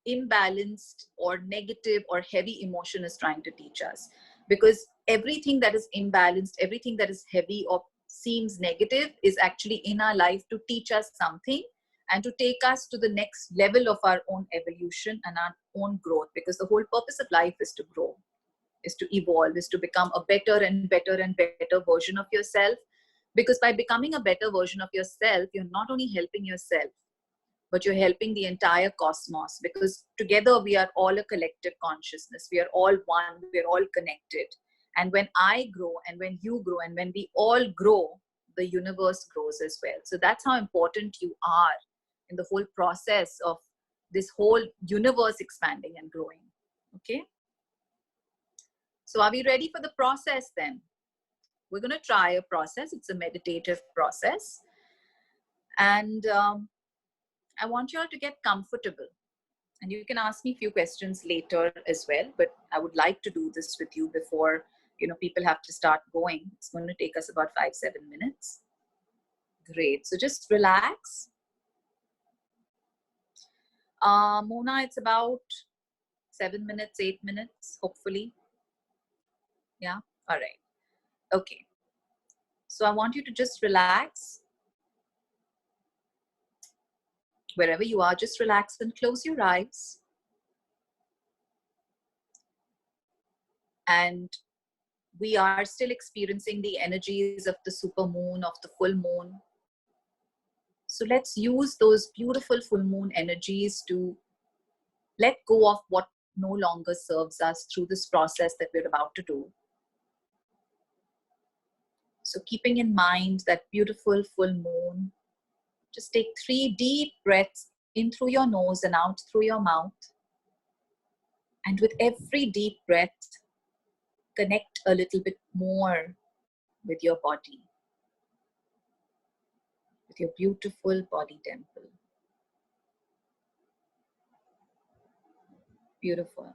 imbalanced or negative or heavy emotion is trying to teach us. Because everything that is imbalanced, everything that is heavy or seems negative is actually in our life to teach us something and to take us to the next level of our own evolution and our own growth. Because the whole purpose of life is to grow, is to evolve, is to become a better and better and better version of yourself. Because by becoming a better version of yourself, you're not only helping yourself, but you're helping the entire cosmos, because together we are all a collective consciousness. We are all one, we're all connected. And when I grow and when you grow and when we all grow, the universe grows as well. So that's how important you are in the whole process of this whole universe expanding and growing. Okay. So are we ready for the process then? We're going to try a process. It's a meditative process. And I want you all to get comfortable. And you can ask me a few questions later as well, but I would like to do this with you before, people have to start going. It's going to take us about 5-7 minutes. Great. So just relax. Mona, it's about 7 minutes, 8 minutes, hopefully. Yeah. All right. Okay. So I want you to just relax. Wherever you are, just relax and close your eyes. And we are still experiencing the energies of the supermoon, of the full moon. So let's use those beautiful full moon energies to let go of what no longer serves us through this process that we're about to do. So keeping in mind that beautiful full moon, just take 3 deep breaths in through your nose and out through your mouth. And with every deep breath, connect a little bit more with your body, with your beautiful body temple. Beautiful.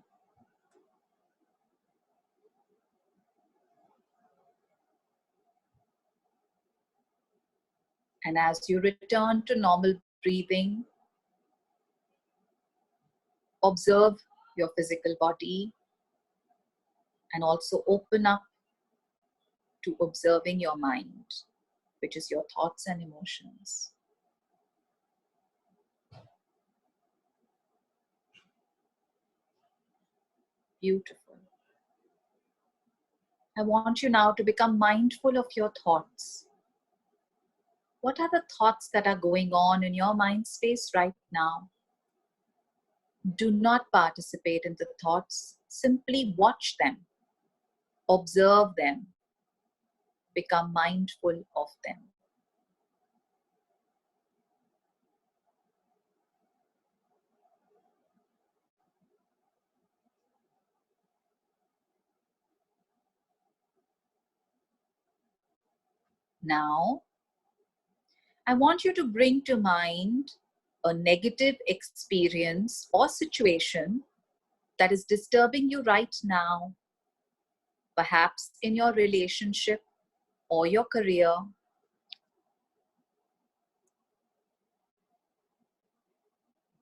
And as you return to normal breathing, observe your physical body and also open up to observing your mind, which is your thoughts and emotions. Beautiful. I want you now to become mindful of your thoughts. What are the thoughts that are going on in your mind space right now? Do not participate in the thoughts. Simply watch them. Observe them. Become mindful of them. Now, I want you to bring to mind a negative experience or situation that is disturbing you right now perhaps in your relationship or your career.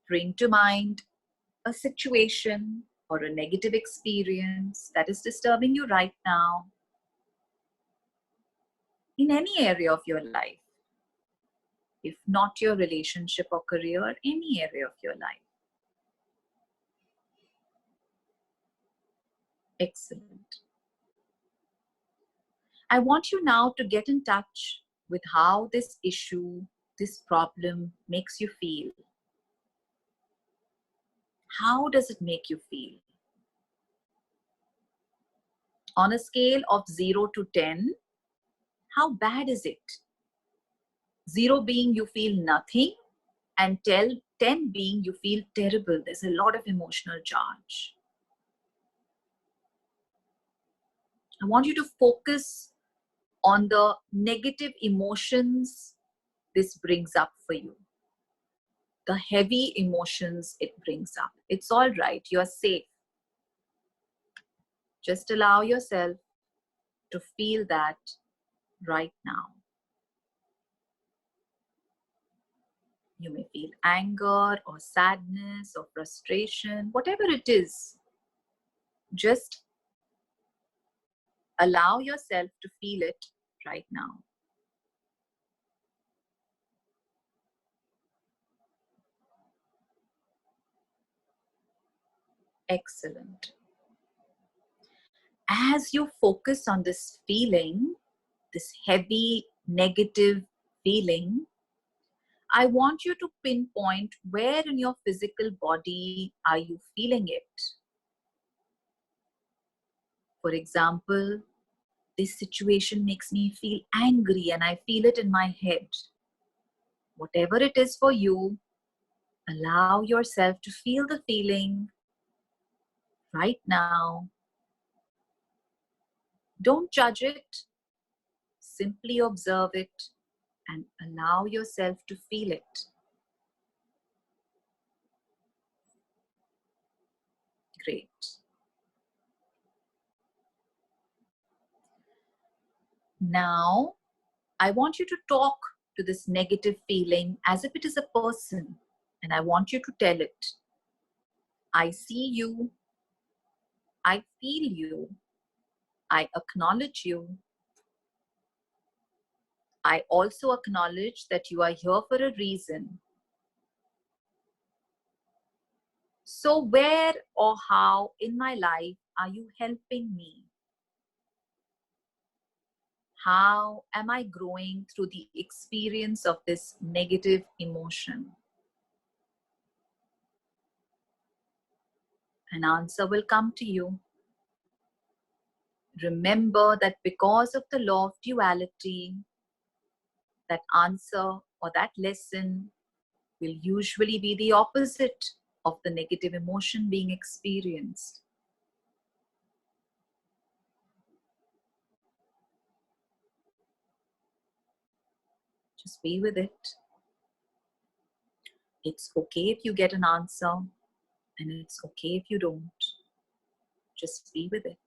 Bring to mind a situation or a negative experience that is disturbing you right now in any area of your life. If not your relationship or career, any area of your life. Excellent. I want you now to get in touch with how this issue, this problem makes you feel. How does it make you feel? On a scale of 0 to 10, how bad is it? 0 being you feel nothing, and 10 being you feel terrible. There's a lot of emotional charge. I want you to focus on the negative emotions this brings up for you. The heavy emotions it brings up. It's all right. You're safe. Just allow yourself to feel that right now. You may feel anger or sadness or frustration, whatever it is. Just allow yourself to feel it right now. Excellent. As you focus on this feeling, this heavy negative feeling, I want you to pinpoint where in your physical body are you feeling it. For example, this situation makes me feel angry and I feel it in my head. Whatever it is for you, allow yourself to feel the feeling right now. Don't judge it. Simply observe it and allow yourself to feel it. Great. Now, I want you to talk to this negative feeling as if it is a person, and I want you to tell it, I see you, I feel you, I acknowledge you. I also acknowledge that you are here for a reason. So where or how in my life are you helping me? How am I growing through the experience of this negative emotion? An answer will come to you. Remember that because of the law of duality, that answer or that lesson will usually be the opposite of the negative emotion being experienced. Just be with it. It's okay if you get an answer, and it's okay if you don't. Just be with it.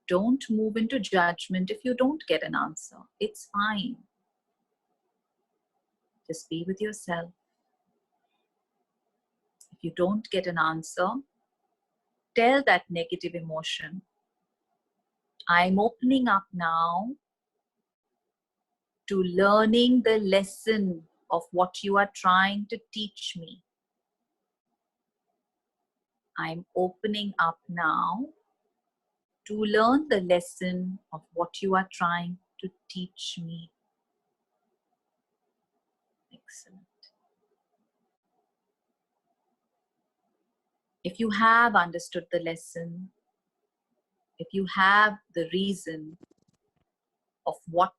Don't move into judgment if you don't get an answer. It's fine. Just be with yourself. If you don't get an answer, tell that negative emotion, I'm opening up now to learning the lesson of what you are trying to teach me. I'm opening up now to learn the lesson of what you are trying to teach me. Excellent. If you have understood the lesson, if you have the reason of what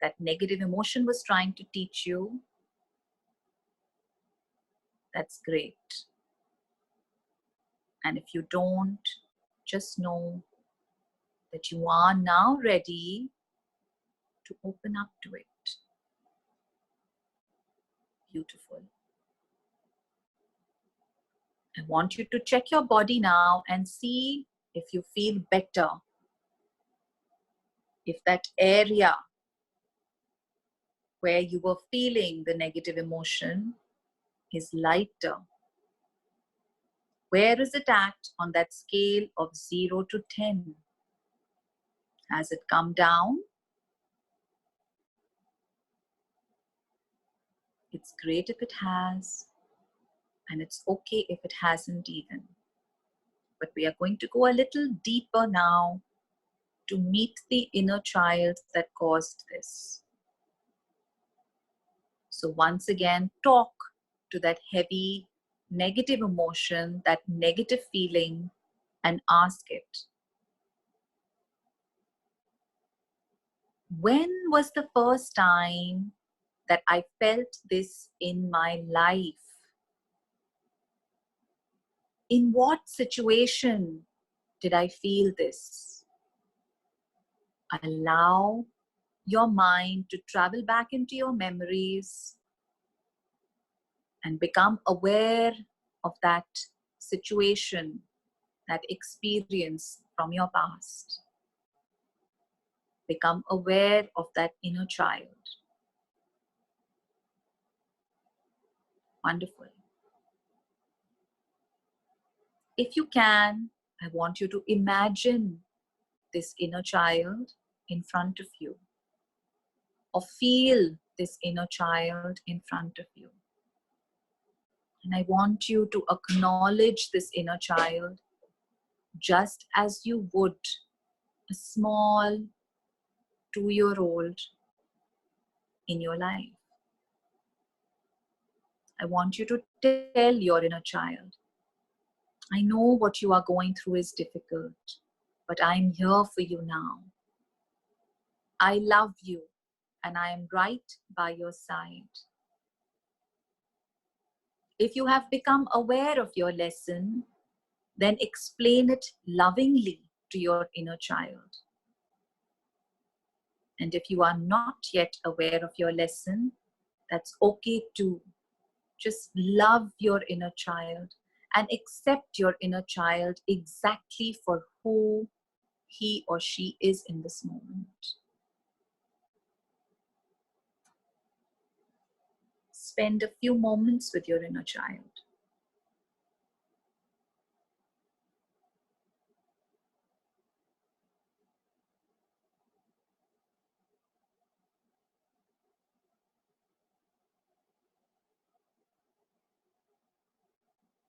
that negative emotion was trying to teach you, that's great. And if you don't, just know that you are now ready to open up to it. Beautiful. I want you to check your body now and see if you feel better, if that area where you were feeling the negative emotion is lighter, where is it at on that scale of 0 to 10? Has it come down? It's great if it has, and it's okay if it hasn't even. But we are going to go a little deeper now to meet the inner child that caused this. So once again, talk to that heavy, negative emotion, that negative feeling, and ask it, when was the first time that I felt this in my life? In what situation did I feel this? Allow your mind to travel back into your memories and become aware of that situation, that experience from your past. Become aware of that inner child. Wonderful. If you can, I want you to imagine this inner child in front of you, or feel this inner child in front of you. And I want you to acknowledge this inner child just as you would a small 2-year-old in your life. I want you to tell your inner child, I know what you are going through is difficult, but I'm here for you now. I love you and I am right by your side. If you have become aware of your lesson, then explain it lovingly to your inner child. And if you are not yet aware of your lesson, that's okay too. Just love your inner child and accept your inner child exactly for who he or she is in this moment. Spend a few moments with your inner child.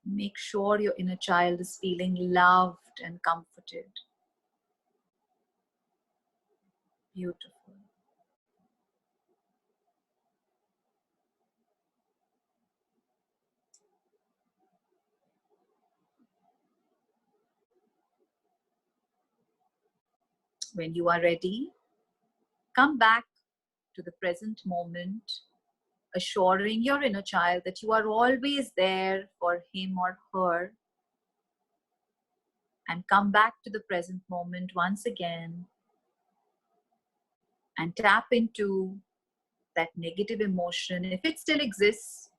Make sure your inner child is feeling loved and comforted. Beautiful. When you are ready, come back to the present moment, assuring your inner child that you are always there for him or her. And come back to the present moment once again and tap into that negative emotion. If it still exists,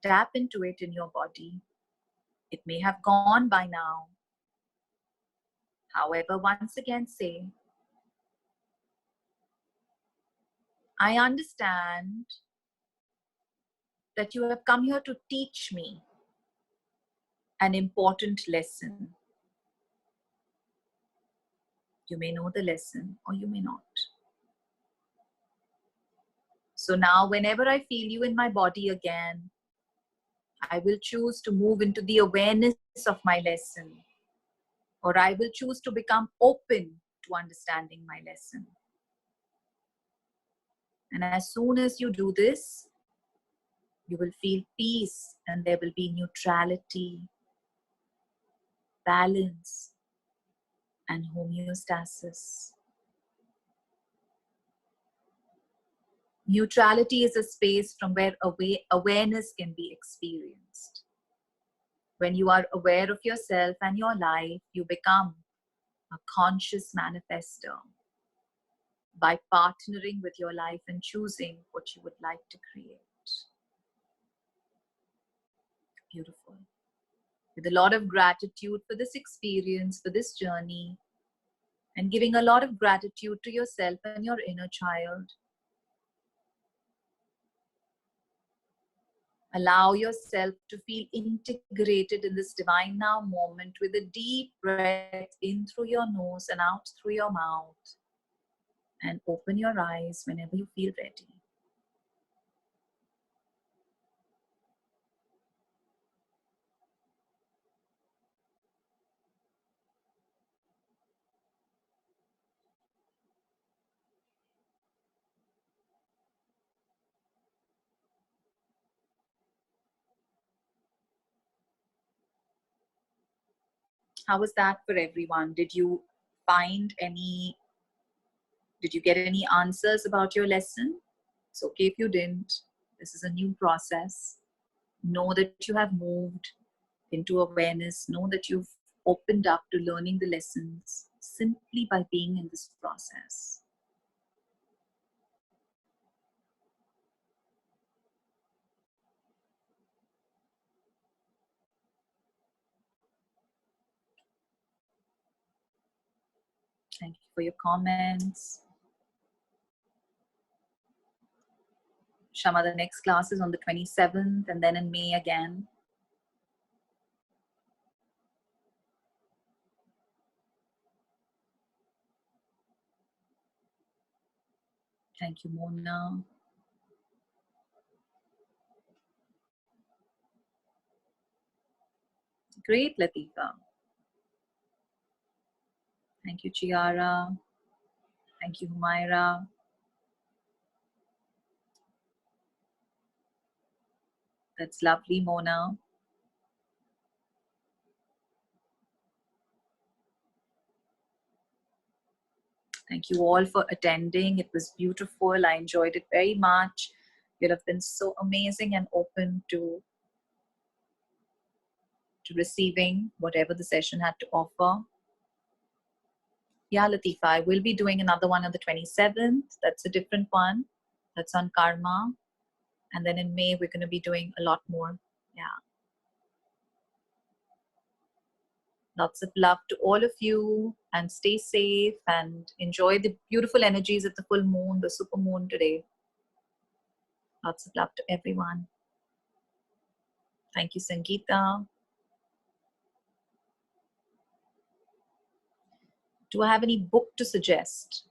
tap into it in your body. It may have gone by now. However, once again say, I understand that you have come here to teach me an important lesson. You may know the lesson or you may not. So now whenever I feel you in my body again, I will choose to move into the awareness of my lesson, or I will choose to become open to understanding my lesson. And as soon as you do this, you will feel peace and there will be neutrality, balance, and homeostasis. Neutrality is a space from where awareness can be experienced. When you are aware of yourself and your life, you become a conscious manifester by partnering with your life and choosing what you would like to create. Beautiful. with a lot of gratitude for this experience, for this journey, and giving a lot of gratitude to yourself and your inner child. Allow yourself to feel integrated in this divine now moment with a deep breath in through your nose and out through your mouth. And open your eyes whenever you feel ready. How was that for everyone? Did you get any answers about your lesson? It's okay if you didn't. This is a new process. Know that you have moved into awareness. Know that you've opened up to learning the lessons simply by being in this process. Thank you for your comments. Shama, the next class is on the 27th and then in May again. Thank you, Mona. Great, Latifa. Thank you, Chiara. Thank you, Humaira. That's lovely, Mona. Thank you all for attending. It was beautiful. I enjoyed it very much. You have been so amazing and open to receiving whatever the session had to offer. Yeah, Latifa, I will be doing another one on the 27th. That's a different one. That's on karma. And then in May, we're going to be doing a lot more. Yeah. Lots of love to all of you, and stay safe and enjoy the beautiful energies of the full moon, the super moon today. Lots of love to everyone. Thank you, Sangeeta. Do I have any book to suggest?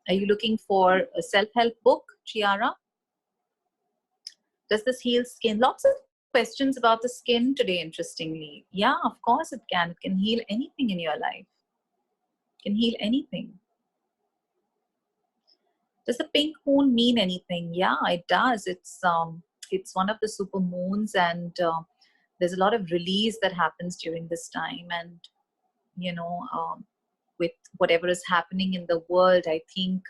Are you looking for a self-help book, Chiara? Does this heal skin? Lots of questions about the skin today, interestingly. Yeah, of course it can. It can heal anything in your life. It can heal anything. Does the pink moon mean anything? Yeah, it does. It's one of the super moons, and there's a lot of release that happens during this time. And you know, with whatever is happening in the world, I think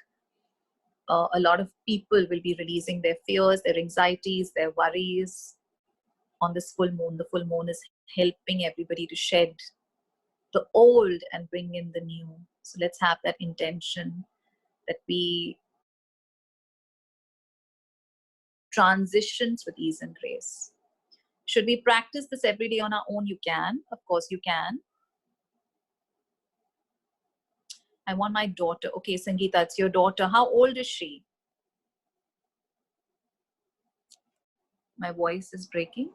a lot of people will be releasing their fears, their anxieties, their worries on this full moon. The full moon is helping everybody to shed the old and bring in the new. So let's have that intention that we transitions with ease and grace. Should we practice this every day on our own? You can. Of course you can. I want my daughter. Okay, Sangeeta, it's your daughter. How old is she? My voice is breaking.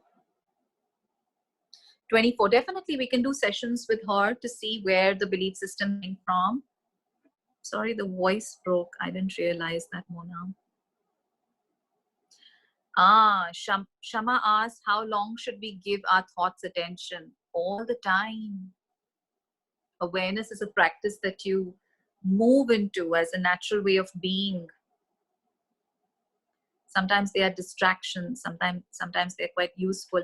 24. Definitely we can do sessions with her to see where the belief system came from. Sorry, the voice broke. I didn't realize that, Mona. Shama asked, how long should we give our thoughts attention? All the time. Awareness is a practice that you move into as a natural way of being. Sometimes they are distractions, sometimes they're quite useful,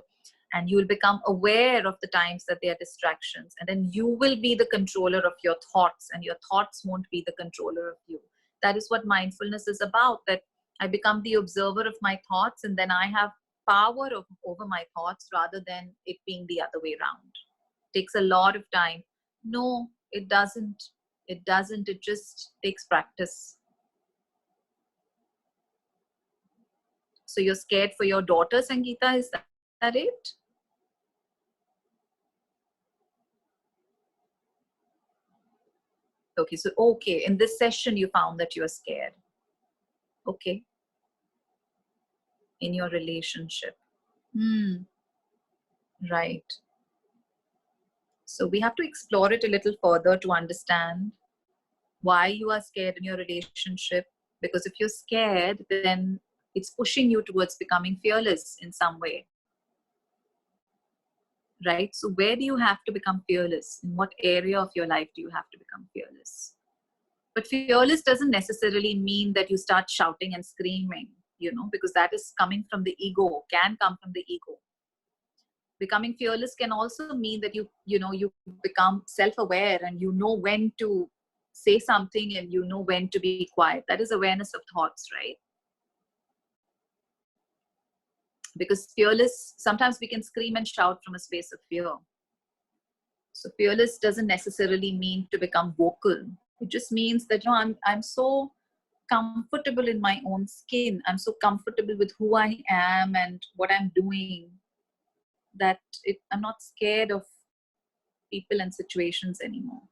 and you will become aware of the times that they are distractions, and then you will be the controller of your thoughts, and your thoughts won't be the controller of you. That is what mindfulness is about, that I become the observer of my thoughts, and then I have power over my thoughts rather than it being the other way around. It takes a lot of time. No, it doesn't. It just takes practice. So you're scared for your daughter, Sangeeta, is that it? Okay, so okay, in this session you found that you are scared. Okay. In your relationship. Right. So we have to explore it a little further to understand why you are scared in your relationship. Because if you're scared, then it's pushing you towards becoming fearless in some way. Right? So where do you have to become fearless? In what area of your life do you have to become fearless? But fearless doesn't necessarily mean that you start shouting and screaming, because that is coming from the ego, can come from the ego. Becoming fearless can also mean that you become self-aware and you know when to say something and you know when to be quiet. That is awareness of thoughts, right? Because fearless, sometimes we can scream and shout from a space of fear. So fearless doesn't necessarily mean to become vocal. It just means that I'm so comfortable in my own skin. I'm so comfortable with who I am and what I'm doing that I'm not scared of people and situations anymore.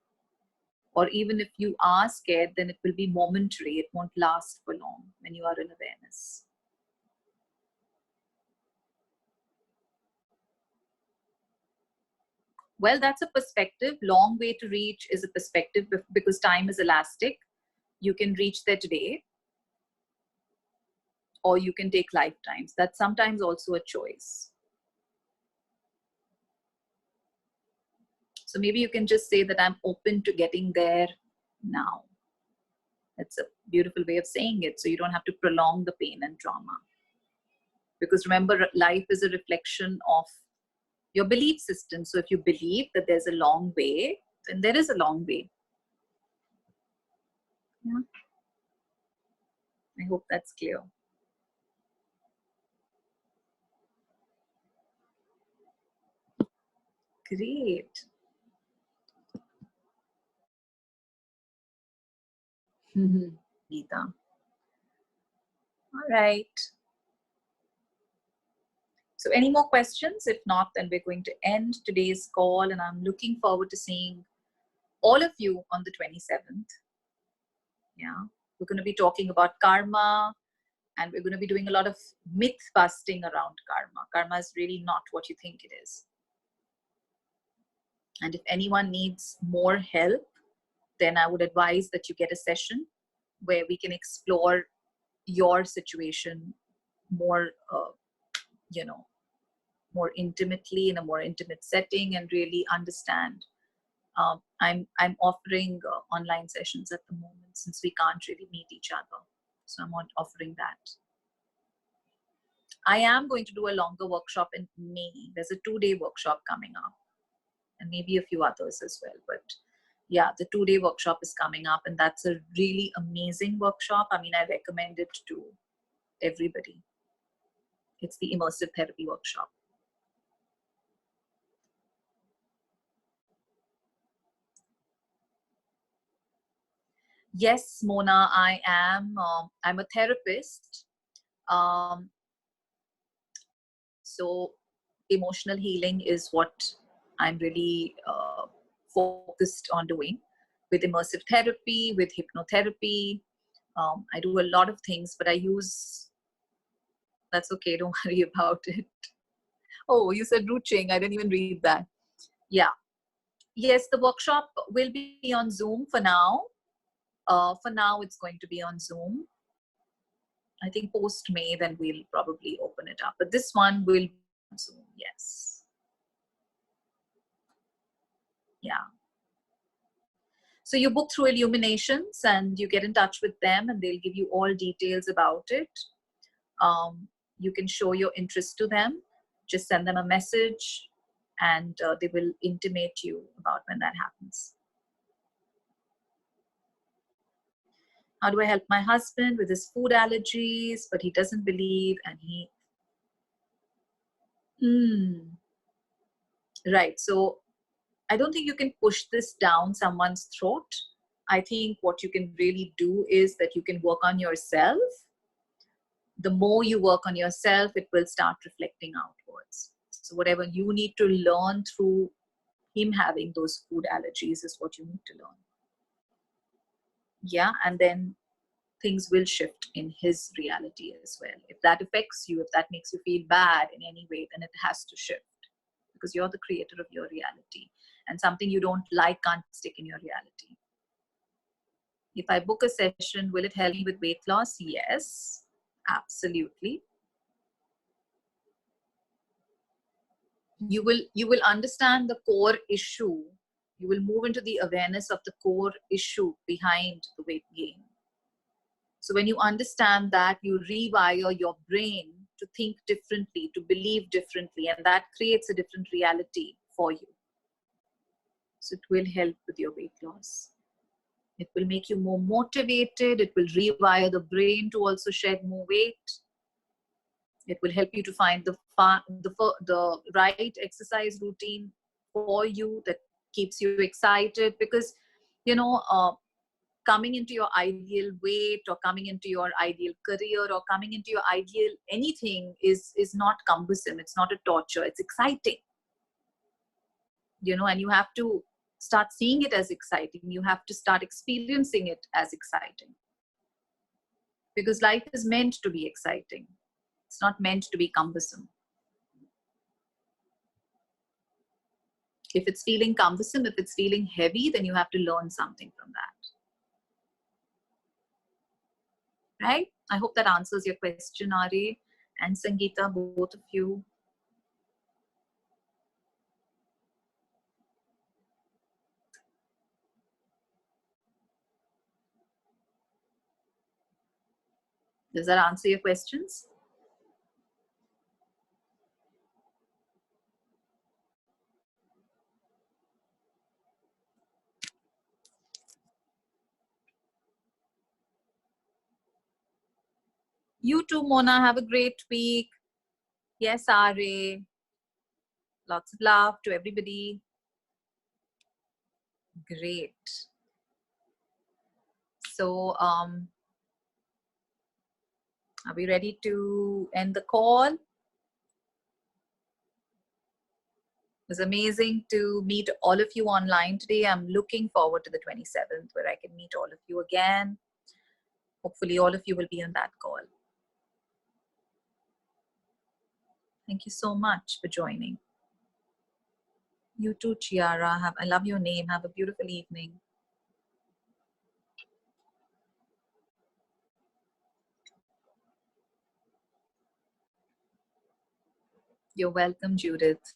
Or even if you are scared, then it will be momentary. It won't last for long when you are in awareness. Well, that's a perspective. Long way to reach is a perspective because time is elastic. You can reach there today, or you can take lifetimes. That's sometimes also a choice. So maybe you can just say that I'm open to getting there now. That's a beautiful way of saying it. So you don't have to prolong the pain and trauma. Because remember, life is a reflection of your belief system. So if you believe that there's a long way, then there is a long way. Yeah. I hope that's clear. Great. Geeta. All right. So any more questions? If not, then we're going to end today's call, and I'm looking forward to seeing all of you on the 27th. Yeah. We're going to be talking about karma, and we're going to be doing a lot of myth busting around karma. Karma is really not what you think it is. And if anyone needs more help, then I would advise that you get a session where we can explore your situation more, more intimately, in a more intimate setting, and really understand. I'm offering online sessions at the moment since we can't really meet each other. So I'm offering that. I am going to do a longer workshop in May. There's a 2-day workshop coming up, and maybe a few others as well. But yeah, the 2-day workshop is coming up, and that's a really amazing workshop. I mean, I recommend it to everybody. It's the immersive therapy workshop. Yes, Mona, I am. I'm a therapist. So emotional healing is what I'm really focused on doing with immersive therapy, with hypnotherapy. I do a lot of things, but I use, that's okay, don't worry about it. Oh, you said Ruching. I didn't even read that. Yeah. Yes, the workshop will be on Zoom for now. For now, it's going to be on Zoom. I think post-May, then we'll probably open it up. But this one will be on Zoom, yes. Yeah. So you book through Illuminations and you get in touch with them, and they'll give you all details about it. You can show your interest to them. Just send them a message, and they will intimate you about when that happens. How do I help my husband with his food allergies, but he doesn't believe, and he... Right. So I don't think you can push this down someone's throat. I think what you can really do is that you can work on yourself. The more you work on yourself, it will start reflecting outwards. So whatever you need to learn through him having those food allergies is what you need to learn. Yeah, and then things will shift in his reality as well. If that affects you, if that makes you feel bad in any way, then it has to shift, because you're the creator of your reality, and something you don't like can't stick in your reality. If I book a session, will it help me with weight loss? Yes, absolutely. You will understand the core issue. You will move into the awareness of the core issue behind the weight gain. So when you understand that, you rewire your brain to think differently, to believe differently, and that creates a different reality for you. So it will help with your weight loss. It will make you more motivated. It will rewire the brain to also shed more weight. It will help you to find the right exercise routine for you that keeps you excited, because coming into your ideal weight, or coming into your ideal career, or coming into your ideal anything is not cumbersome. It's not a torture. It's exciting, and you have to start seeing it as exciting. You have to start experiencing it as exciting, because life is meant to be exciting. It's not meant to be cumbersome. If it's feeling cumbersome, if it's feeling heavy, then you have to learn something from that. Right? I hope that answers your question, Ari and Sangeeta, both of you. Does that answer your questions? You too, Mona. Have a great week. Yes, Ari. Lots of love to everybody. Great. So, are we ready to end the call? It was amazing to meet all of you online today. I'm looking forward to the 27th, where I can meet all of you again. Hopefully, all of you will be on that call. Thank you so much for joining. You too, Chiara. I love your name. Have a beautiful evening. You're welcome, Judith.